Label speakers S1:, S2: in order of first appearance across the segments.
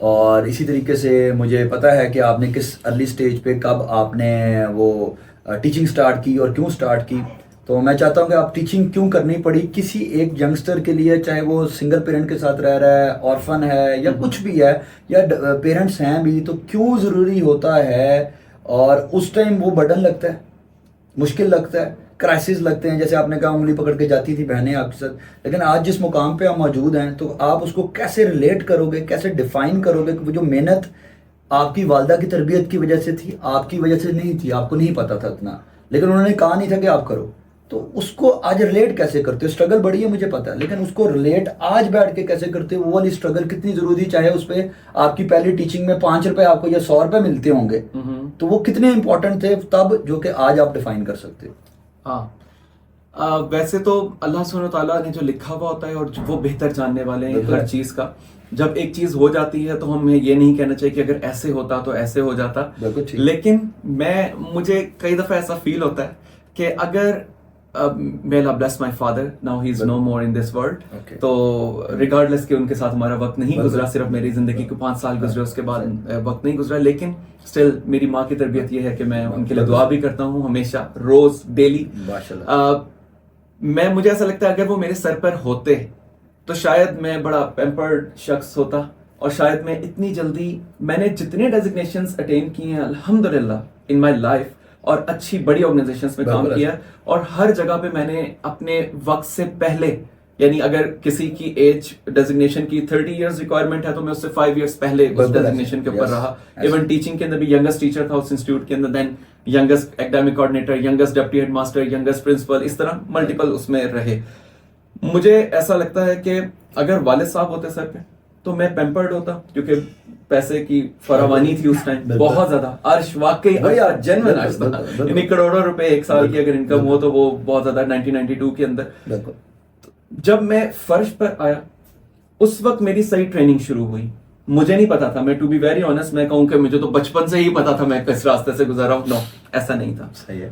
S1: اور اسی طریقے سے مجھے پتہ ہے کہ آپ نے کس ارلی سٹیج پہ کب آپ نے وہ ٹیچنگ سٹارٹ کی اور کیوں سٹارٹ کی. تو میں چاہتا ہوں کہ آپ ٹیچنگ کیوں کرنی پڑی کسی ایک ینگسٹر کے لیے, چاہے وہ سنگل پیرنٹ کے ساتھ رہ رہا ہے, آرفن ہے یا کچھ بھی ہے, یا پیرنٹس ہیں بھی, تو کیوں ضروری ہوتا ہے. اور اس ٹائم وہ برڈن لگتا ہے, مشکل لگتا ہے, کرائسس لگتے ہیں, جیسے آپ نے کہا انگلی پکڑ کے جاتی تھی بہنیں آپ کے ساتھ, لیکن آج جس مقام پہ آپ موجود ہیں تو آپ اس کو کیسے ریلیٹ کرو گے, کیسے ڈیفائن کرو گے کہ وہ جو محنت آپ کی والدہ کی تربیت کی وجہ سے تھی, آپ کی وجہ سے نہیں تھی, آپ کو نہیں پتا تھا اتنا, لیکن انہوں نے کہا نہیں تھا کہ آپ کرو, تو اس کو آج ریلیٹ کیسے کرتے ہو. اسٹرگل بڑی ہے مجھے پتا ہے, لیکن اس کو ریلیٹ آج بیٹھ کے کیسے کرتے ہو, وہ والی اسٹرگل کتنی ضروری, چاہے اس پہ آپ کی پہلی ٹیچنگ میں 5 روپے آپ کو یا 100 روپے ملتے ہوں گے, تو وہ کتنے امپورٹنٹ تھے تب جو کہ آج آپ ڈیفائن کر سکتے ہو.
S2: ہاں ویسے تو اللہ سبحانہ و تعالیٰ نے جو لکھا ہوا ہوتا ہے اور وہ بہتر جاننے والے ہیں ہر چیز کا. جب ایک چیز ہو جاتی ہے تو ہمیں یہ نہیں کہنا چاہیے کہ اگر ایسے ہوتا تو ایسے ہو جاتا, لیکن مجھے کئی دفعہ ایسا فیل ہوتا ہے کہ اگر may Allah bless my father, now he is no more in this world, تو ریگارڈلیس کہ ان کے ساتھ ہمارا وقت نہیں گزرا, صرف میری زندگی کے 5 سال گزرے, اس کے بعد وقت نہیں گزرا, لیکن اسٹل میری ماں کی تربیت یہ ہے کہ میں ان کے لیے دعا بھی کرتا ہوں ہمیشہ, روز, ڈیلی. مجھے ایسا لگتا ہے اگر وہ میرے سر پر ہوتے تو شاید میں بڑا پیمپرڈ شخص ہوتا, اور شاید میں اتنی جلدی, میں نے جتنے ڈیزگنیشنز اٹین کی ہیں الحمدللہ ان مائی لائف, اور اچھی بڑی آرگنائزیشنز میں کام کیا, اور ہر جگہ پہ میں نے اپنے وقت سے پہلے, یعنی اگر کسی کی ایج ڈیزگنیشن کی 30 ایئرز ریکوائرمنٹ ہے تو میں اس سے 5 ایئرز پہلے اس ڈیزگنیشن کے اوپر رہا. ایون ٹیچنگ کے اندر بھی ینگسٹ ٹیچر تھا اس انسٹیٹیوٹ کے اندر, then youngest academic coordinator, youngest deputy head master, youngest principal, اس طرح ملٹیپل اس میں رہے. مجھے ایسا لگتا ہے کہ اگر والد صاحب ہوتے سر پہ تو میں پیمپرڈ ہوتا, کیونکہ پیسے کی فراوانی تھی اس ٹائم بہت زیادہ. عرش واقعی جنون عرش تھا, یعنی کروڑوں روپے ایک سال کی اگر انکم ہو تو وہ بہت زیادہ. 1992 کے اندر جب میں فرش پر آیا اس وقت میری صحیح ٹریننگ شروع ہوئی. مجھے نہیں پتا تھا, میں ٹو بی ویری آنیسٹ میں کہوں کہ مجھے تو بچپن سے ہی پتا تھا میں کس راستے سے گزرا ہوں. نو, ایسا نہیں تھا.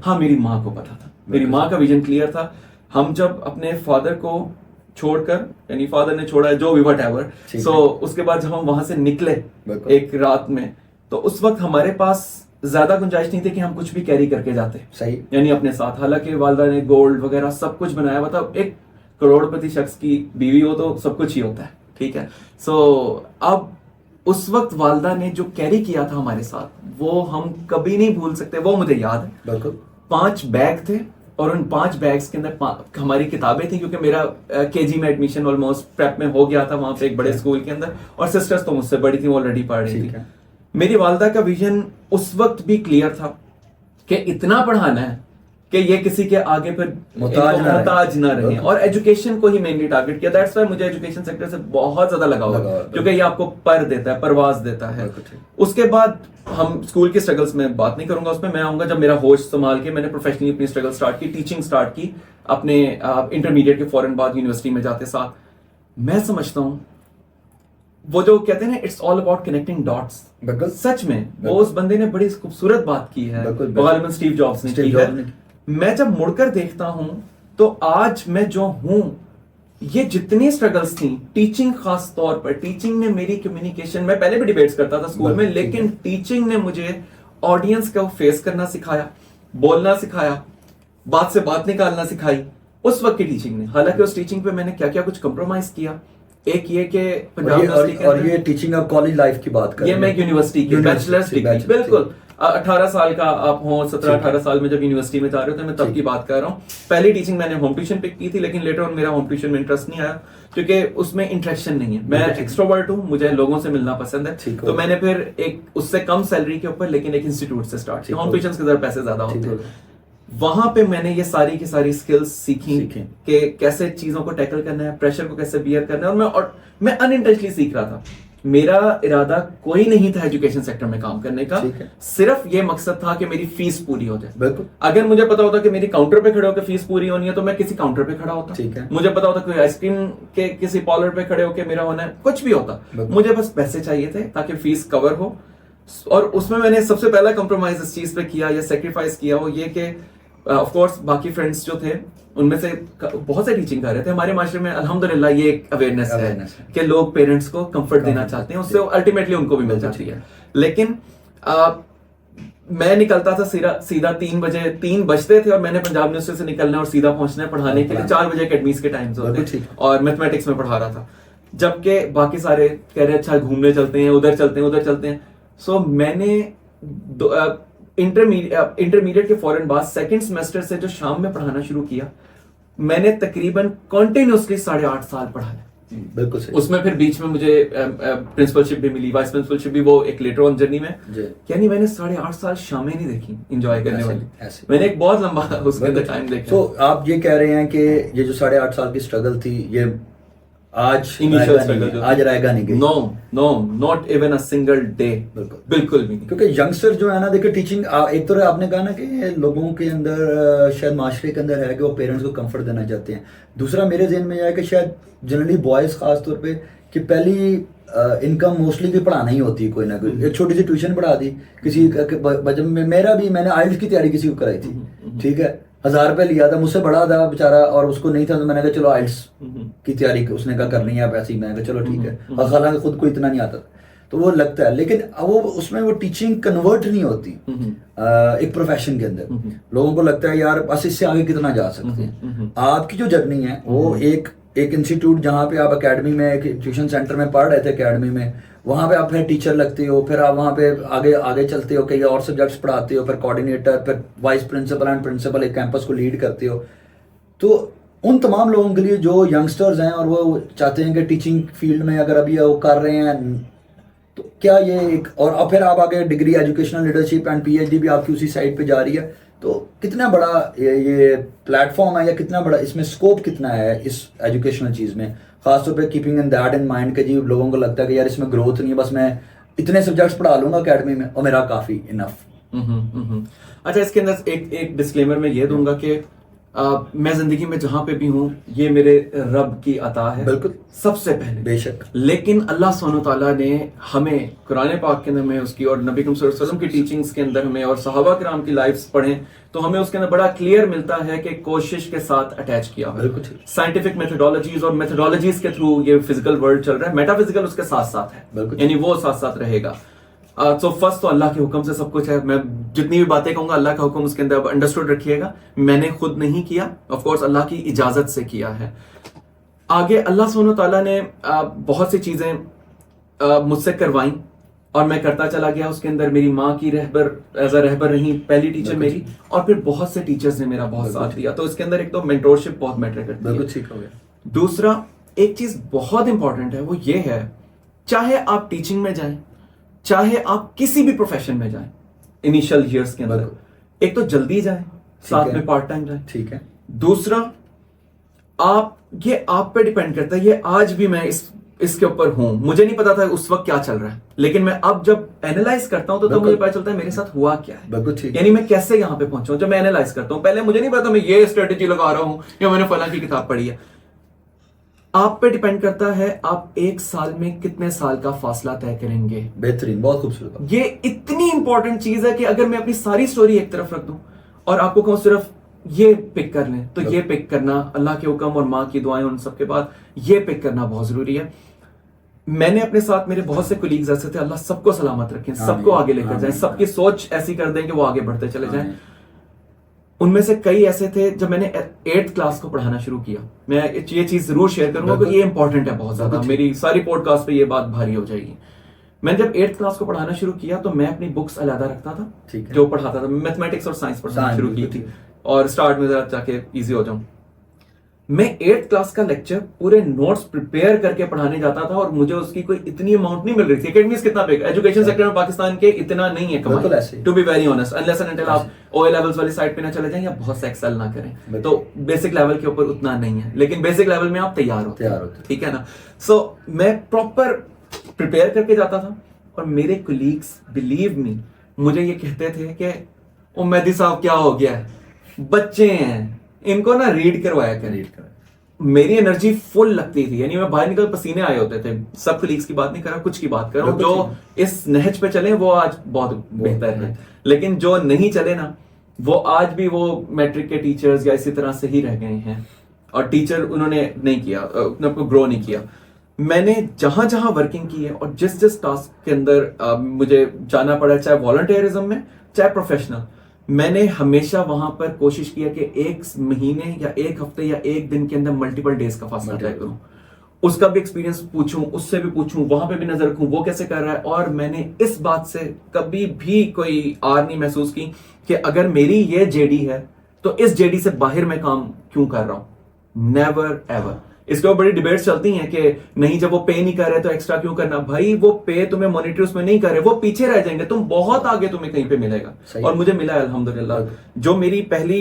S2: ہاں میری ماں کو پتا تھا, میری ماں کا ویژن کلیئر تھا. ہم جب اپنے فادر کو چھوڑ کر, یعنی فادر نے چھوڑا ہے جو بھی وٹ ایور, سو اس کے بعد جب ہم وہاں سے نکلے ایک رات میں, تو اس وقت ہمارے پاس زیادہ گنجائش نہیں تھی کہ ہم کچھ بھی کیری کر کے جاتے, یعنی اپنے ساتھ. حالانکہ والدہ نے گولڈ وغیرہ سب کچھ بنایا ہوا تھا. ایک کروڑ پتی شخص کی بیوی ہو تو سب کچھ ہی ہوتا ہے, ٹھیک ہے. سو اب اس وقت والدہ نے جو کیری کیا تھا ہمارے ساتھ وہ ہم کبھی نہیں بھول سکتے. وہ مجھے یاد ہے, 5 بیگ تھے, اور ان 5 بیگز کے اندر ہماری کتابیں تھیں, کیونکہ میرا KG میں ایڈمیشن آلموسٹ پریپ میں ہو گیا تھا وہاں پہ ایک بڑے اسکول کے اندر, اور سسٹرز تو مجھ سے بڑی تھیں, آلریڈی پڑھ رہی تھی. میری والدہ کا ویژن اس وقت بھی کلیئر تھا کہ اتنا پڑھانا ہے کہ یہ کسی کے آگے پھر محتاج نہ رہے, اور ایجوکیشن کو ہی مینلی ٹارگٹ کیا. دیٹس وائی مجھے ایجوکیشن سیکٹر سے بہت زیادہ لگاؤ ہے, کیونکہ یہ آپ کو پر دیتا ہے, پرواز دیتا ہے. اس کے بعد ہم اسکول کی اسٹرگلس میں بات نہیں کروں گا, اس میں میں آؤں گا جب میرا ہوش سنبھال کے میں نے پروفیشنلی اپنی اسٹرگل اسٹارٹ کی, ٹیچنگ اسٹارٹ کی اپنے انٹرمیڈیٹ کے فوراً بعد یونیورسٹی میں جاتے ساتھ. میں سمجھتا ہوں وہ جو کہتے ہیں نا it's all about connecting dots, سچ میں وہ اس بندے نے بڑی خوبصورت بات کی ہے, غالباً اسٹیو جابس نے کی ہے. میں جب مڑ کر دیکھتا ہوں تو آج میں جو ہوں, یہ جتنی سٹرگلز تھیں ٹیچنگ, خاص طور پر ٹیچنگ نے میری کمیونیکیشن, میں پہلے بھی ڈیبیٹس کرتا تھا اسکول میں, لیکن ٹیچنگ نے مجھے آڈینس کو فیس کرنا سکھایا, بولنا سکھایا, بات سے بات نکالنا سکھائی اس وقت کی ٹیچنگ نے. حالانکہ اس ٹیچنگ پہ میں نے کیا کیا کچھ کمپرومائز کیا. ایک یہ کہ
S1: اور یہ ٹیچنگ آف کالج لائف کی بات کریں,
S2: یہ میں یونیورسٹی کی بیچلرز ڈگری, بالکل 18 سال کا آپ ہوں, 17-18 سال میں جب یونیورسٹی میں جا رہے ہوتے ہیں, میں تب کی بات کر رہا ہوں. پہلی ٹیچنگ میں نے ہوم ٹیوشن پک کی تھی, لیکن لیٹر آن میرا ہوم ٹیوشن میں انٹرسٹ نہیں آیا, کیونکہ اس میں انٹریکشن نہیں ہے. میں ایکسٹروورٹ ہوں, مجھے لوگوں سے ملنا پسند ہے, تو میں نے پھر ایک اس سے کم سیلری کے اوپر لیکن ایک انسٹیٹیوٹ سے اسٹارٹ کیا. ہوم ٹیوشن کے ذرا پیسے زیادہ ہوتے ہیں. وہاں پہ میں نے یہ ساری کی ساری اسکلز سیکھی کہ کیسے چیزوں کو ٹیکل کرنا ہے, پریشر کو کیسے بیئر کرنا ہے. اور میں ان انٹینشنلی سیکھ رہا تھا. میرا ارادہ کوئی نہیں تھا ایجوکیشن سیکٹر میں کام کرنے کا, صرف یہ مقصد تھا کہ میری فیس پوری ہو جائے. اگر مجھے پتا ہوتا کہ میری کاؤنٹر پہ کھڑے ہو کے فیس پوری ہونی ہے تو میں کسی کاؤنٹر پہ کھڑا ہوتا. مجھے پتا ہوتا کہ آئس کریم کے کسی پارلر پہ کھڑے ہو کے میرا ہونا ہے, کچھ بھی ہوتا. مجھے بس پیسے چاہیے تھے تاکہ فیس کور ہو. اور اس میں نے سب سے پہلا کمپرومائز اس چیز پہ کیا یا سیکریفائز کیا وہ یہ کہ آف کورس باقی فرینڈس جو تھے ان میں سے بہت سے ٹیچنگ کر رہے تھے. ہمارے معاشرے میں الحمدللہ یہ ایک اویئرنیس ہے کہ لوگ پیرنٹس کو کمفرٹ دینا چاہتے ہیں, اس سے الٹیمیٹلی ان کو بھی مل جاتی ہے. لیکن میں نکلتا تھا سیدھا 3 بجتے تھے اور میں نے پنجاب یونیورسٹی سے نکلنا اور سیدھا پہنچنا ہے پڑھانے کے لیے. 4 بجے اکیڈمیز کے ٹائمز ہوتے ہیں اور میتھمیٹکس میں پڑھا رہا تھا, جبکہ باقی سارے کہہ رہے اچھا گھومنے چلتے ہیں, ادھر چلتے ہیں. سو میں نے انٹرمیڈیٹ کے فوراً بعد سیکنڈ سیمسٹر سے جو شام میں پڑھانا شروع کیا, میں نے تقریباً کنٹینیوسلی 8.5 سال پڑھا ہے.
S1: بالکل صحیح.
S2: اس میں پھر بیچ میں مجھے پرنسپلشپ بھی ملی, وائس پرنسپلشپ بھی, وہ ایک لیٹر آن جرنی میں. یعنی میں نے 8.5 سال شامیں نہیں دیکھی انجوائے کرنے والی, میں نے ایک بہت لمبا اس کے اندر ٹائم دیکھا.
S1: تو آپ یہ کہہ رہے ہیں کہ یہ جو 8.5 سال کی اسٹرگل تھی یہ آج رائے گا نہیں.
S2: No not even a single day, بالکل بھی نہیں.
S1: کیونکہ ینگسٹر جو ہے نا, دیکھیں ٹیچنگ ایک تو آپ نے کہا نا کہ لوگوں کے اندر شاید معاشرے کے اندر ہے کہ وہ پیرنٹس کو کمفرٹ دینا چاہتے ہیں. دوسرا میرے ذہن میں یہ ہے کہ شاید جنرلی بوائز خاص طور پہ کہ پہلی انکم موسٹلی بھی پڑھانا ہی ہوتی ہے, کوئی نہ کوئی ایک چھوٹی سی ٹیوشن پڑھا دی کسی. میں نے آئلٹس کی تیاری کسی کو کرائی تھی, ٹھیک ہے, 1000 روپے لیا تھا, مجھ سے بڑا تھا بیچارہ اور اس کو نہیں تھا, تو میں نے کہا چلو آئلٹس کی تیاری اس نے کہا کرنی ہے آپ ایسی, میں نے کہا چلو ٹھیک ہے, اور حالانکہ خود کو اتنا نہیں آتا تو وہ لگتا ہے, لیکن وہ اس میں وہ ٹیچنگ کنورٹ نہیں ہوتی ایک پروفیشن کے اندر. لوگوں کو لگتا ہے یار بس اس سے آگے کتنا جا سکتے ہیں. آپ کی جو جرنی ہے وہ ایک انسٹیٹیوٹ جہاں پہ آپ اکیڈمی میں ایک ٹیوشن سینٹر میں پڑھ رہے تھے اکیڈمی میں, وہاں پہ آپ پھر ٹیچر لگتے ہو, پھر آپ وہاں پہ آگے چلتے ہو, کئی اور سبجیکٹس پڑھاتے ہو, پھر کوآرڈینیٹر, پھر وائس پرنسپل اینڈ پرنسپل ایک کیمپس کو لیڈ کرتے ہو. تو ان تمام لوگوں کے لیے جو ینگسٹرز ہیں اور وہ چاہتے ہیں کہ ٹیچنگ فیلڈ میں اگر ابھی وہ کر رہے ہیں, تو کیا یہ ایک اور پھر آپ آگے degree educational leadership and PhD بھی آپ کی اسی سائڈ پہ جا رہی ہے, تو کتنا بڑا یہ پلیٹ فارم ہے یا کتنا بڑا اس میں اسکوپ کتنا ہے اس ایجوکیشنل چیز میں, خاص طور پہ keeping in that in mind کہ جی لوگوں کو لگتا ہے کہ یار اس میں گروتھ نہیں ہے, بس میں اتنے سبجیکٹس پڑھا لوں گا اکیڈمی میں اور میرا کافی انف.
S2: اچھا, اس کے اندر ایک ڈسکلیمر میں یہ دوں گا کہ میں زندگی میں جہاں پہ بھی ہوں یہ میرے رب کی عطا ہے, بالکل سب سے پہلے, بے شک. لیکن اللہ سبحانہ وتعالیٰ نے ہمیں قرآن پاک کے اندر میں اس کی اور نبی کریم صلی اللہ علیہ وسلم کی ٹیچنگز کے اندر ہمیں اور صحابہ کرام کی لائفز پڑھیں تو ہمیں اس کے اندر بڑا کلیئر ملتا ہے کہ کوشش کے ساتھ اٹیچ کیا ہوا ہے. سائنٹیفک میتھڈالوجیز اور میتھڈالوجیز کے تھرو یہ فزیکل ورلڈ چل رہا ہے, میٹا فزیکل اس کے ساتھ ساتھ ہے, یعنی وہ ساتھ ساتھ رہے گا. سو فرسٹ تو اللہ کے حکم سے سب کچھ ہے. میں جتنی بھی باتیں کہوں گا اللہ کا حکم اس کے اندر انڈرسٹوڈ رکھیے گا, میں نے خود نہیں کیا, آف کورس اللہ کی اجازت سے کیا ہے. آگے اللہ سبحانہ تعالیٰ نے بہت سی چیزیں مجھ سے کروائیں اور میں کرتا چلا گیا. اس کے اندر میری ماں کی ایز اے رہبر رہی پہلی ٹیچر میری, اور پھر بہت سے ٹیچرز نے میرا بہت ساتھ دیا. تو اس کے اندر ایک تو مینٹورشپ بہت میٹر کرتی ہے. دوسرا ایک چیز بہت امپورٹنٹ ہے, وہ یہ ہے چاہے آپ ٹیچنگ میں جائیں چاہے آپ کسی بھی پروفیشن میں جائیں, انیشل ایئرس کے اندر ایک تو جلدی جائیں, ساتھ میں پارٹ ٹائم جائیں, ٹھیک ہے. دوسرا آپ پہ ڈیپینڈ کرتا ہے. یہ آج بھی میں اس کے اوپر ہوں, مجھے نہیں پتا تھا اس وقت کیا چل رہا ہے, لیکن میں اب جب اینالائز کرتا ہوں تو مجھے پتا چلتا ہے میرے ساتھ ہوا کیا ہے, یعنی میں کیسے یہاں پہ پہنچا ہوں. جب میں اینالائز کرتا ہوں, پہلے مجھے نہیں پتا میں یہ اسٹریٹجی لگا رہا ہوں یا میں نے فلاں کی کتاب پڑھی ہے. آپ پہ ڈیپینڈ کرتا ہے آپ 1 سال میں کتنے سال کا فاصلہ طے کریں گے. بہترین, بہت خوبصورت. یہ اتنی امپورٹنٹ چیز ہے کہ اگر میں اپنی ساری سٹوری ایک طرف رکھ دوں اور آپ کو کہوں صرف یہ پک کر لیں, تو یہ پک کرنا اللہ کے حکم اور ماں کی دعائیں ان سب کے بعد یہ پک کرنا بہت ضروری ہے. میں نے اپنے ساتھ میرے بہت سے کولیگز ایسے تھے, اللہ سب کو سلامت رکھیں, سب کو آگے لے کر جائیں, سب کی سوچ ایسی کر دیں کہ وہ آگے بڑھتے چلے جائیں. ان میں سے کئی ایسے تھے جب میں نے 8th کلاس کو پڑھانا شروع کیا, میں یہ چیز ضرور شیئر کروں گا کہ یہ امپورٹنٹ ہے بہت زیادہ, میری ساری پوڈ کاسٹ پہ یہ بات بھاری ہو جائے گی. میں نے جب 8th کلاس کو پڑھانا شروع کیا تو میں اپنی بکس علیحدہ رکھتا تھا جو پڑھاتا تھا. میتھمیٹکس اور سائنس پڑھانا شروع کی تھی اور اسٹارٹ میں ذرا جا کے ایزی ہو جاؤں. میں 8th کلاس کا لیکچر پورے نوٹس پریپیئر کر کے پڑھانے جاتا تھا اور مجھے اس کی کوئی اتنی اماؤنٹ نہیں مل رہی تھی. اکیڈمیز کتنا بگ, ایجوکیشن سیکٹر میں پاکستان کے اتنا نہیں ہے کمائی, to be very honest, unless and until آپ او اے لیولز والی سائڈ پہ نہ چلے جائیں یا بہت سا ایکسل نہ کریں, تو بیسک لیول کے اوپر اتنا نہیں ہے, لیکن بیسک لیول میں آپ تیار ہوتے, ٹھیک ہے نا. سو میں پراپر پریپیئر کر کے جاتا تھا اور میرے کولیگس بلیو می مجھے یہ کہتے تھے کہ او مہدی صاحب کیا ہو گیا ہے, بچے ہیں ان کو نا ریڈ کروایا کریں. میری انرجی فل لگتی تھی, یعنی میں باہر نکل پسینے آئے ہوتے تھے. سب کولیگس کی بات نہیں کر رہا, کچھ کی بات کر رہا ہوں جو اس نہج پہ چلے وہ آج بہت بہتر ہے, لیکن جو نہیں چلے نا وہ آج بھی وہ میٹرک کے ٹیچرز یا اسی طرح سے ہی رہ گئے ہیں اور ٹیچر انہوں نے نہیں کیا, اپنے آپ کو گرو نہیں کیا. میں نے جہاں جہاں ورکنگ کی ہے اور جس ٹاسک کے اندر مجھے جانا پڑا, چاہے والنٹیئرزم میں چاہے پروفیشنل, میں نے ہمیشہ وہاں پر کوشش کیا کہ ایک مہینے یا ایک ہفتے یا ایک دن کے اندر ملٹیپل ڈیز کا فاصلہ طے کروں, اس کا بھی ایکسپیرینس پوچھوں, اس سے بھی پوچھوں, وہاں پہ بھی نظر رکھوں وہ کیسے کر رہا ہے. اور میں نے اس بات سے کبھی بھی کوئی آر نہیں محسوس کی کہ اگر میری یہ جے ڈی ہے تو اس جے ڈی سے باہر میں کام کیوں کر رہا ہوں. Never ever. اس کے اوپر بڑی ڈیبیٹس چلتی ہیں کہ نہیں جب وہ پے نہیں کر رہے تو ایکسٹرا کیوں کرنا. بھائی وہ پے تمہیں مانیٹری اس میں نہیں کر رہے, وہ پیچھے رہ جائیں گے, تم بہت آگے تمہیں کہیں پہ ملے گا. اور مجھے ملا ہے الحمدللہ. جو میری پہلی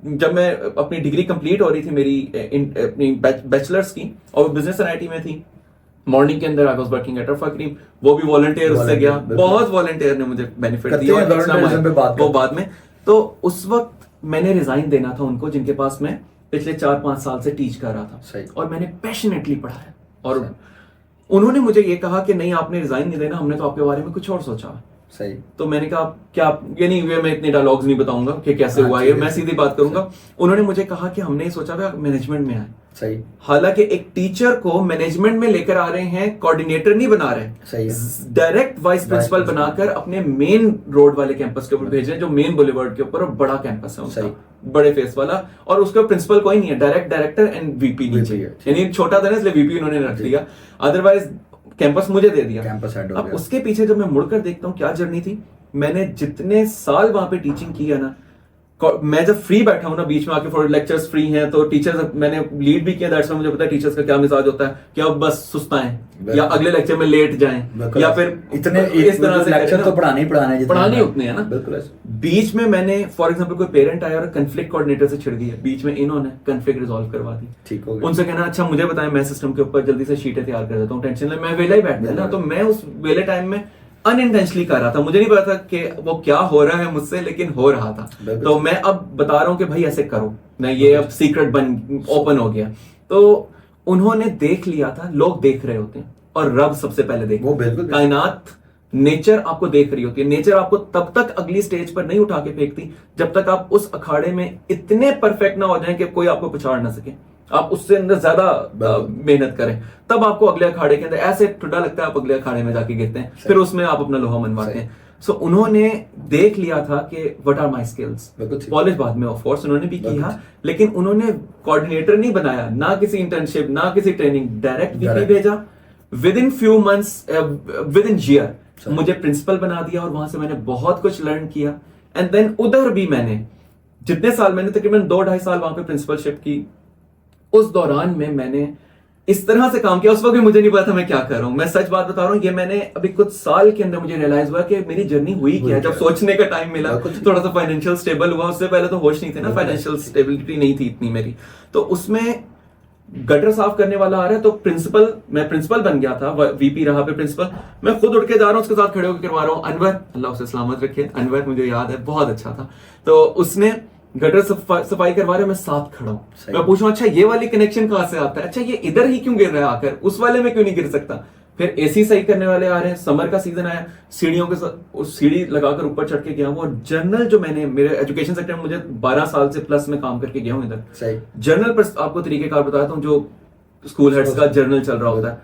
S2: جب میں اپنی ڈگری کمپلیٹ ہو رہی تھی میری اپنی بیچلرز کی, اور بزنس این آئی ٹی میں تھی, مارننگ کے اندر آئی واز ورکنگ ایٹ رفا کریم, وہ بھی والنٹیئر اس سے گیا, بہت والنٹیئر نے مجھے بینیفٹ دیا وہ بعد میں. تو اس وقت میں نے ریزائن دینا تھا ان کو جن کے پاس میں پچھلے 4-5 سال سے ٹیچ کر رہا تھا, اور میں نے پیشنیٹلی پڑھایا, اور انہوں نے مجھے یہ کہا کہ نہیں آپ نے ریزائن نہیں دینا, ہم نے تو آپ کے بارے میں کچھ اور سوچا. صحیح. تو میں نے کہا کیا, یعنی میں اتنے ڈائلاگز نہیں بتاؤں گا کہ کیسے ہوا یہ, میں سیدھی بات کروں گا. انہوں نے مجھے کہا کہ ہم نے سوچا تھا مینجمنٹ میں آئے. صحیح. حالانکہ ایک ٹیچر کو مینجمنٹ میں لے کر آ رہے ہیں, کوآرڈینیٹر نہیں بنا رہے. صحیح. ڈائریکٹ وائس پرنسپل بنا کر اپنے مین روڈ والے کیمپس کے اوپر بھیج رہے ہیں, جو مین بولیورڈ کے اوپر اور بڑا کیمپس ہے اس کا, بڑے فیس والا, اور اس کا پرنسپل کوئی نہیں ہے, ڈائریکٹ ڈائریکٹر اینڈ وی پی نیچے, یعنی چھوٹا تھا نا اس لیے وی پی انہوں نے رکھ دیا, ادروائز کیمپس مجھے دے دیا. اب اس کے پیچھے جب میں مڑ کر دیکھتا ہوں کیا جرنی تھی, میں نے جتنے سال وہاں پہ ٹیچنگ کی ہے نا, میں جب فری بیٹھا ہوں نا بیچ میں آ کے, لیکچرز فری ہیں تو ٹیچرز میں نے لیڈ بھی کیا, دیٹس مجھے پتا ہے ٹیچرز کا کیا مزاج ہوتا ہے کہ اب بس سستائیں یا اگلے لیکچر میں لیٹ جائیں, یا پھر
S1: اتنے اس طرح سے لیکچر تو پڑھانے
S2: اتنے ہیں نا. بالکل. بیچ میں نے فار ایگزامپل کوئی پیرنٹ آیا اور کنفلکٹ کوآرڈینیٹر سے چھڑ گئی, بیچ میں انہوں نے کنفلکٹ ریزالو کروا دی. ٹھیک ہو گیا. ان سے کہنا اچھا مجھے بتائیں, میں سسٹم کے اوپر جلدی سے شیٹیں تیار کر دیتا ہوں, ٹینشن لے, میں ویلا ہی بیٹھتا نا. تو میں اس ویلے ٹائم میں ان انٹینشنلی کر رہا تھا, مجھے نہیں پتا تھا کہ وہ کیا ہو رہا ہے مجھ سے, لیکن ہو رہا تھا. تو میں اب بتا رہا ہوں کہ بھائی ایسے کرو, میں یہ اب سیکرٹ بن اوپن ہو گیا. تو انہوں نے دیکھ لیا تھا, لوگ دیکھ رہے ہوتے ہیں اور رب سب سے پہلے دیکھ, کائنات نیچر آپ کو دیکھ رہی ہوتی ہے. نیچر آپ کو تب تک اگلی سٹیج پر نہیں اٹھا کے پھینکتی جب تک آپ اس اکھاڑے میں اتنے پرفیکٹ نہ ہو جائیں کہ کوئی آپ کو پچھاڑ نہ سکے, آپ اس سے اندر زیادہ محنت کریں, تب آپ کو اگلے اکھاڑے کے اندر ایسے ٹھڈا لگتا ہے, آپ اگلے اکھاڑے میں جا کے گرتے ہیں, پھر اس میں آپ اپنا لوہا منواتے ہیں. سو انہوں نے دیکھ لیا تھا کہ what are my skills. College بعد میں آف کورس انہوں نے بھی کیا, لیکن انہوں نے کوآرڈینیٹر نہیں بنایا, نہ کسی انٹرنشپ نہ کسی ٹریننگ, ڈائریکٹ وی پی بھیجا. Within few months, within year مجھے پرنسپل بنا دیا, اور وہاں سے میں نے بہت کچھ لرن کیا. اینڈ دین ادھر بھی میں نے جتنے سال, میں نے تقریباً 2-2.5 سال وہاں پہ پرنسپلشپ کی, اس دوران میں نے اس طرح سے کام کیا, اس وقت بھی مجھے نہیں پتا تھا میں کیا کر رہا ہوں. میں سچ بات بتا رہا ہوں, یہ میں نے ابھی کچھ سال کے اندر مجھے ریئلائز ہوا کہ میری جرنی ہوئی کیا. جب سوچنے کا ٹائم ملا, تھوڑا سا فائنینشیل سٹیبل ہوا, اس سے پہلے تو ہوش نہیں تھے نا, فائنینشیل سٹیبلٹی نہیں تھی اتنی میری. تو اس میں گٹر صاف کرنے والا آ رہا ہے, تو پرنسپل, میں پرنسپل بن گیا تھا, وی پی رہا پہ پرنسپل, میں خود اٹھ کے جا رہا ہوں اس کے ساتھ کھڑے ہو کے کروا رہا ہوں. انور, اللہ اسے سلامت رکھے, انور مجھے یاد ہے, بہت اچھا تھا. تو اس نے گٹر صفائی کروا رہے, میں ساتھ کھڑا ہوں, میں پوچھوں اچھا یہ والی کنیکشن کہاں سے آتا ہے, اچھا یہ ادھر ہی کیوں گر رہا ہے آ کر, اس والے میں کیوں نہیں گر سکتا. پھر اے سی صحیح کرنے والے آ رہے ہیں, سمر کا سیزن آیا, سیڑھیوں کے ساتھ سیڑھی لگا کر اوپر چڑھ کے گیا ہوں. اور جنرل جو میں نے میرے ایجوکیشن سیکٹر میں مجھے 12 سال سے پلس میں کام کر کے گیا ہوں ادھر, جنرل پر آپ کو طریقہ کار بتاتا ہوں, جو اسکول ہیڈز کا جرنل چل رہا ہوتا ہے.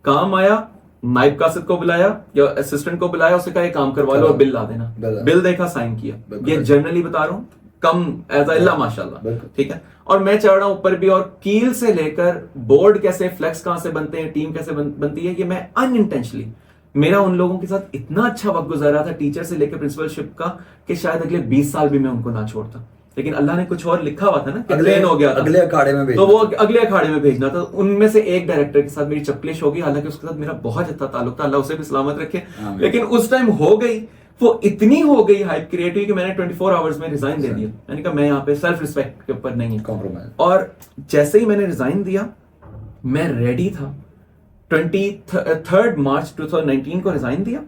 S2: کام آیا, نائب قاصد کو بلایا یا اسسٹنٹ کو بلایا, اسے کہا یہ کام کروا لو اور بل لا دینا, بل دیکھا, سائن کیا. یہ جرنلی بتا رہا ہوں, کم ایز اللہ ماشاء اللہ, ٹھیک ہے. اور میں چڑھ رہا ہوں اوپر بھی, اور کیل سے لے کر بورڈ کیسے, فلیکس کہاں سے بنتے ہیں, ٹیم کیسے بنتی ہے, یہ میں ان انٹینشنلی, میرا ان لوگوں کے ساتھ اتنا اچھا وقت گزارا تھا ٹیچر سے لے کے پرنسپلشپ کا, کہ شاید اگلے 20 سال بھی میں ان کو نہ چھوڑتا. لیکن اللہ نے کچھ اور لکھا ہوا تھا نا, ٹرین ہو گیا تھا اگلے اکھاڑے میں, تو وہ اگلے اکھاڑے میں بھیجنا تھا. ان میں سے ایک ڈائریکٹر کے ساتھ میری چپکلش ہو گئی, حالانکہ اس کے ساتھ میرا بہت اچھا تعلق تھا, اللہ اسے بھی سلامت رکھے. لیکن اس ٹائم ہو گئی, وہ اتنی ہو گئی ہائپ کریٹ ہوئی کہ میں نے 24 آورز میں ریزائن دے دیا. میں نے کہا میں یہاں پہ سیلف ریسپیکٹ کے اوپر نہیں ہے. اور جیسے ہی میں نے ریزائن دیا, میں ریڈی تھا. 23 مارچ 2019 کو ریزائن دیا,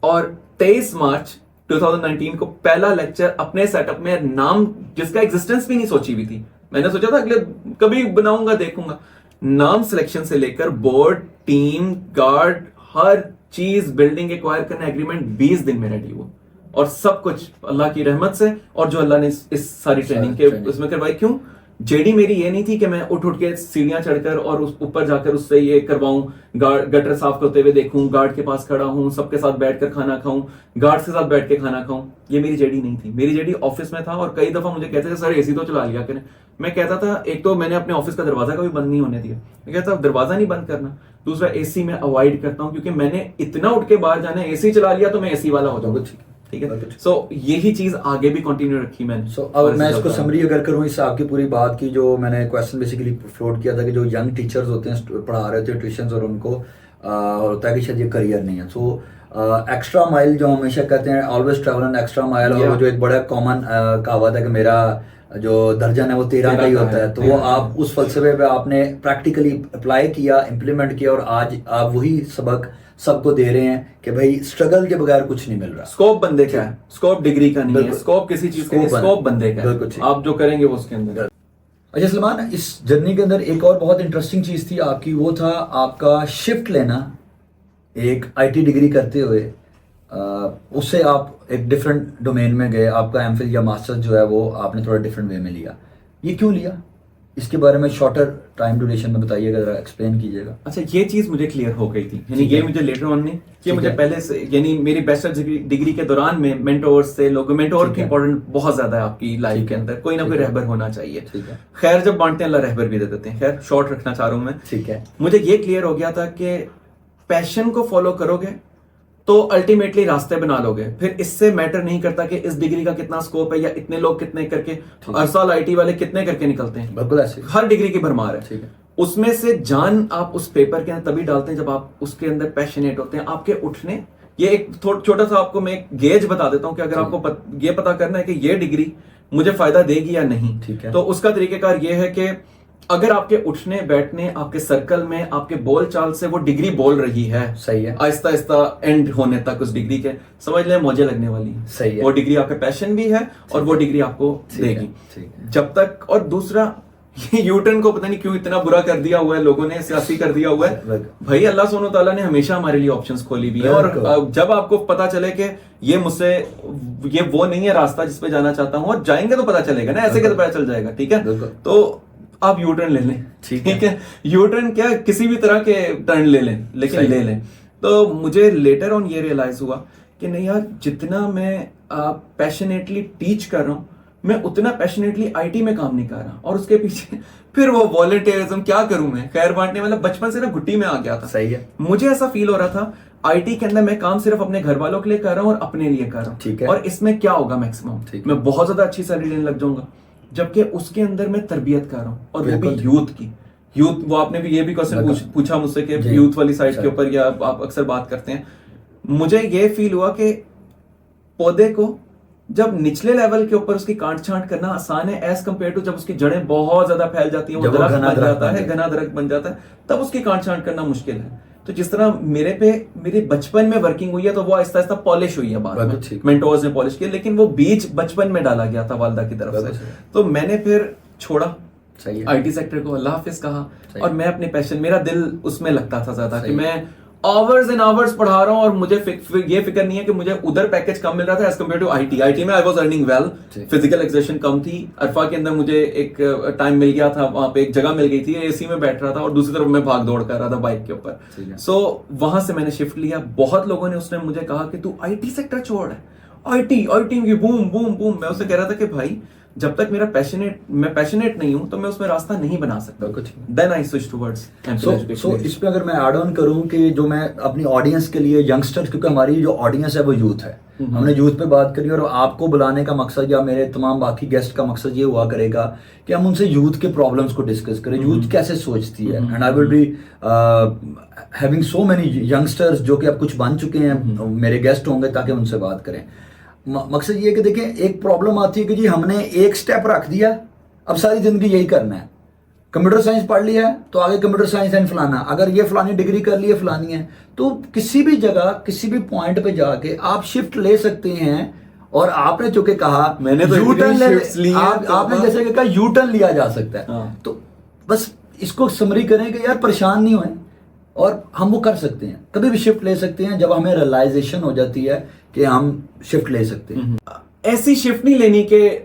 S2: اور 23 مارچ 2019 کو پہلا لیکچر اپنے سیٹ اپ میں, نام جس کا ایگزسٹنس بھی نہیں سوچی ہوئی تھی, میں نے سوچا تھا اگلے کبھی بناؤں گا, دیکھوں گا. نام سلیکشن سے لے کر بورڈ, ٹیم, گارڈ, ہر چیز, بلڈنگ ایکوائر کرنا, ایگریمنٹ 20 دن میں ریڈی ہوا. اور سب کچھ اللہ کی رحمت سے اور جو اللہ نے اس ساری ٹریننگ کے اس میں کروائی. کیوں جے ڈی میری یہ نہیں تھی کہ میں اٹھ کے سیڑھیاں چڑھ کر اور اوپر جا کر اس سے یہ کرواؤں, گٹر صاف کرتے ہوئے دیکھوں, گارڈ کے پاس کھڑا ہوں, سب کے ساتھ بیٹھ کر کھانا کھاؤں, گارڈ کے ساتھ بیٹھ کے کھانا کھاؤں. یہ میری جے ڈی نہیں تھی. میری جے ڈی آفس میں تھا اور کئی دفعہ مجھے کہتے تھے سر اے سی تو چلا لیا کریں. میں کہتا تھا ایک تو میں نے اپنے آفس کا دروازہ کبھی بند نہیں ہونے دیا, میں کہتا دروازہ نہیں بند کرنا. دوسرا اے سی میں اوائڈ کرتا ہوں کیونکہ میں نے اتنا اٹھ کے باہر جانا ہے, اے سی چلا لیا تو میں اے سی والا ہو جاؤں گا. ٹھیک ہے, سو یہی چیز آگے بھی کنٹینیو رکھی میں نے.
S1: سو اب میں اس کو سمری اگر کروں اس آپ کی پوری بات کی, جو میں نے کویسچن بیسیکلی فلوٹ کیا تھا کہ جو ینگ ٹیچرز ہوتے ہیں پڑھا رہے ہوتے ہیں ٹیوشنز اور ان کو ہوتا ہے کہ شاید یہ کریئر نہیں ہے. سو ایکسٹرا مائل جو ہمیشہ کہتے ہیں آلویز ٹریول این ایکسٹرا مائل, اور وہ جو ایک بڑا کامن کہاوت ہے کہ میرا جو درجن ہے وہ 13 کا ہی ہوتا ہے, تو وہ آپ اس فلسفے پہ آپ نے پریکٹیکلی اپلائی کیا, امپلیمنٹ کیا, اور آج آپ وہی سبق سب کو دے رہے ہیں کہ بھائی اسٹرگل کے بغیر کچھ نہیں مل رہا.
S2: اسکوپ بندے کا ہے, اسکوپ ڈگری کا نہیں ہے, اسکوپ کسی چیز کا نہیں, اسکوپ بندے کا ہے. آپ جو کریں گے وہ اس کے اندر.
S1: اچھا سلمان, اس جرنی کے اندر ایک اور بہت انٹرسٹنگ چیز تھی آپ کی, وہ تھا آپ کا شفٹ لینا. ایک آئی ٹی ڈگری کرتے ہوئے اس سے آپ ایک ڈفرینٹ ڈومین میں گئے, آپ کا ایم فل یا ماسٹر جو ہے وہ آپ نے تھوڑا ڈفرینٹ وے میں لیا. یہ کیوں لیا, اس کے بارے میں شارٹر ٹائم ڈیوریشن میں بتائیے گا, ذرا ایکسپلین کیجیے گا.
S2: اچھا, یہ چیز مجھے کلیئر ہو گئی تھی, یعنی یہ مجھے لیٹر آن نہیں, یہ مجھے پہلے سے, یعنی میری بیچلر ڈگری کے دوران میں مینٹور سے لوگ, مینٹور کی امپورٹنٹ بہت زیادہ ہے آپ کی لائف کے اندر, کوئی نہ کوئی رہبر ہونا چاہیے. خیر جب بانٹتے ہیں اللہ رہبر بھی دے دیتے ہیں. خیر شارٹ رکھنا چاہ رہا ہوں میں.
S1: ٹھیک ہے,
S2: مجھے یہ کلیئر ہو گیا تھا کہ پیشن کو فالو کرو گے تو الٹیمیٹلی راستے بنا لو گے. پھر اس سے میٹر نہیں کرتا کہ اس ڈگری کا کتنا اسکوپ ہے یا اتنے لوگ کتنے کر کے, ہر سال آئی ٹی والے کتنے کر کے نکلتے ہیں,
S1: بالکل ایسے
S2: ہر ڈگری کی بھرمار ہے. اس میں سے جان آپ اس پیپر کے اندر تبھی ڈالتے ہیں جب آپ اس کے اندر پیشنیٹ ہوتے ہیں. آپ کے اٹھنے, یہ ایک چھوٹا سا آپ کو میں ایک گیج بتا دیتا ہوں کہ اگر آپ کو یہ پتا کرنا ہے کہ یہ ڈگری مجھے فائدہ دے گی یا نہیں, تو اس کا طریقہ کار یہ ہے کہ اگر آپ کے اٹھنے بیٹھنے, آپ کے سرکل میں, آپ کے بول چال سے وہ ڈگری بول رہی ہے,
S1: صحیح ہے,
S2: آہستہ آہستہ اینڈ ہونے تک اس ڈگری کے سمجھ لیں موجے لگنے والی ہے.
S1: صحیح ہے,
S2: وہ ڈگری آپ کا پیشن بھی ہے اور وہ ڈگری آپ کو دے گی جب تک. اور دوسرا یو ٹرن کو پتہ نہیں کیوں اتنا برا کر دیا ہوا ہے لوگوں نے, سیاسی کر دیا ہوا ہے. بھائی اللہ سبحانہ تعالیٰ نے ہمیشہ ہمارے لیے آپشنز کھولی بھی ہے, اور جب آپ کو پتا چلے کہ یہ مجھ سے یہ وہ نہیں ہے راستہ جس پہ جانا چاہتا ہوں, اور جائیں گے تو پتا چلے گا نا, ایسے کہ تو پتا چل جائے گا. ٹھیک ہے, تو آپ یو ٹرن لے لیں. ٹھیک ہے, یو ٹرن کیا کسی بھی طرح کے ٹرن لے لیں, لیکن لے لیں. تو مجھے لیٹر آن یہ ریئلائز ہوا کہ نہیں یار, جتنا میں پیشنیٹلی ٹیچ کر رہا ہوں میں اتنا پیشنیٹلی آئی ٹی میں کام نہیں کر رہا. اور اس کے پیچھے پھر وہ والنٹیئرزم کیا کروں میں, خیر بانٹنے والا بچپن سے نا گھٹی میں آ گیا تھا.
S1: صحیح ہے,
S2: مجھے ایسا فیل ہو رہا تھا آئی ٹی کے اندر میں کام صرف اپنے گھر والوں کے لیے کر رہا ہوں اور اپنے لیے کر رہا ہوں.
S1: ٹھیک ہے,
S2: اور اس میں کیا ہوگا میکسیمم, میں بہت زیادہ اچھی سیلری لینے لگ جاؤں گا. جبکہ اس کے اندر میں تربیت کر رہا ہوں, اور وہ بھی یوتھ کی. یوتھ, وہ آپ نے بھی یہ بھی کوسچن پوچھا مجھ سے کہ یوتھ والی سائڈ کے اوپر یا آپ اکثر بات کرتے ہیں. مجھے یہ فیل ہوا کہ پودے کو جب نچلے لیول کے اوپر اس کی کانٹ چھانٹ کرنا آسان ہے ایز کمپیئر ٹو جب اس کی جڑیں بہت زیادہ پھیل جاتی ہیں, وہ درخت بن جاتا ہے, گھنا درخت بن جاتا ہے, تب اس کی کانٹ چھانٹ کرنا مشکل ہے. تو جس طرح میرے پہ میری بچپن میں ورکنگ ہوئی ہے تو وہ آہستہ آہستہ پالش ہوئی ہے, بعد میں مینٹورز نے پالش کیا, لیکن وہ بیج بچپن میں ڈالا گیا تھا والدہ کی طرف سے. تو میں نے پھر چھوڑا آئی ٹی سیکٹر کو, اللہ حافظ کہا, اور میں اپنے پیشن, میرا دل اس میں لگتا تھا زیادہ کہ میں آورز اینڈ آورز پڑھا رہا ہوں, اور مجھے یہ فکر نہیں ہے کہ مجھے ادھر پیکج کم مل رہا تھا as compare to I T. I T میں I was earning well, physical exertion کم تھی. عرفہ کے اندر مجھے ایک ٹائم مل گیا تھا, وہاں پہ ایک جگہ مل گئی تھی, اے سی میں بیٹھ رہا تھا اور دوسری طرف میں بھاگ دوڑ کر رہا تھا بائک کے اوپر. سو وہاں سے میں نے شفٹ لیا. بہت لوگوں نے اس نے مجھے کہا کہ تو آئی ٹی سیکٹر چھوڑ ہے, آئی ٹی کی بوم بوم بوم. میں اسے کہہ رہا تھا کہ بھائی جب تک میں پیشنیٹ نہیں ہوں تو میں اس میں راستہ نہیں بنا سکتا. دین آئی سوئچ ٹوورڈز.
S1: سو اس پہ اگر میں ایڈ آن کروں کہ جو میں اپنی آڈینس کے لیے ینگسٹر, کیونکہ ہماری جو آڈینس ہے وہ یوتھ ہے, ہم نے یوتھ پہ بات کری, اور آپ کو بلانے کا مقصد یا میرے تمام باقی گیسٹ کا مقصد یہ ہوا کرے گا کہ ہم ان سے یوتھ کے پرابلمس کو ڈسکس کریں, یوتھ کیسے سوچتی ہے. And I will be having so many youngsters جو کہ اب کچھ بن چکے ہیں, میرے گیسٹ ہوں گے تاکہ ان سے بات کریں. مقصد یہ کہ دیکھیں ایک پرابلم آتی ہے کہ جی ہم نے ایک سٹیپ رکھ دیا, اب ساری زندگی یہی کرنا ہے. کمپیوٹر سائنس پڑھ لیا ہے تو آگے کمپیوٹر سائنس اینڈ فلانا, اگر یہ فلانی ڈگری کر لی ہے فلانی ہے, تو کسی بھی جگہ کسی بھی پوائنٹ پہ جا کے آپ شفٹ لے سکتے ہیں. اور آپ نے چونکہ کہا
S2: میں نے یو ٹرن,
S1: آپ نے جیسے کہ کہا یو ٹرن لیا جا سکتا ہے, تو بس اس کو سمری کریں کہ یار پریشان نہیں ہوئیں, اور ہم وہ کر سکتے ہیں, کبھی بھی شفٹ لے سکتے ہیں جب ہمیں ریئلائزیشن ہو جاتی ہے کہ ہم شفٹ لے سکتے ہیں.
S2: ایسی شفٹ نہیں لینی کہ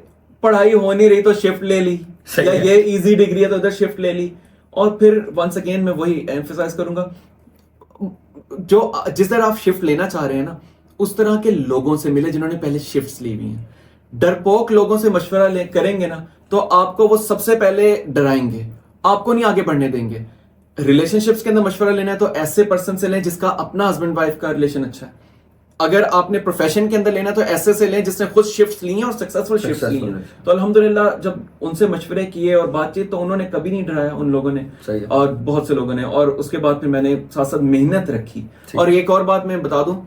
S2: پڑھائی ہو نہیں رہی تو شفٹ لے لی, یا یہ ایزی ڈگری ہے تو ادھر شفٹ لے لی. اور پھر ونس اگین میں وہی ایمفیسائز کروں گا, جو جس طرح آپ شفٹ لینا چاہ رہے ہیں نا, اس طرح کے لوگوں سے ملے جنہوں نے پہلے شفٹس لی ہوئی ہیں. ڈرپوک لوگوں سے مشورہ کریں گے نا تو آپ کو وہ سب سے پہلے ڈرائیں گے, آپ کو نہیں آگے بڑھنے دیں گے. ریلیشن شپس کے اندر مشورہ لینا ہے تو ایسے پرسن سے لیں جس کا اپنا ہسبینڈ وائف کا ریلیشن اچھا ہے. اگر آپ نے پروفیشن کے اندر لینا ہے تو ایسے سے لیں جس نے خود شفٹس لی ہیں اور سکسیسفل شفٹس لی ہیں. تو الحمدللہ جب ان سے مشورے کیے اور بات چیت تو انہوں نے کبھی نہیں ڈرایا ان لوگوں نے, اور بہت سے لوگوں نے. اور اس کے بعد پھر میں نے ساتھ ساتھ محنت رکھی. اور ایک اور بات میں بتا دوں,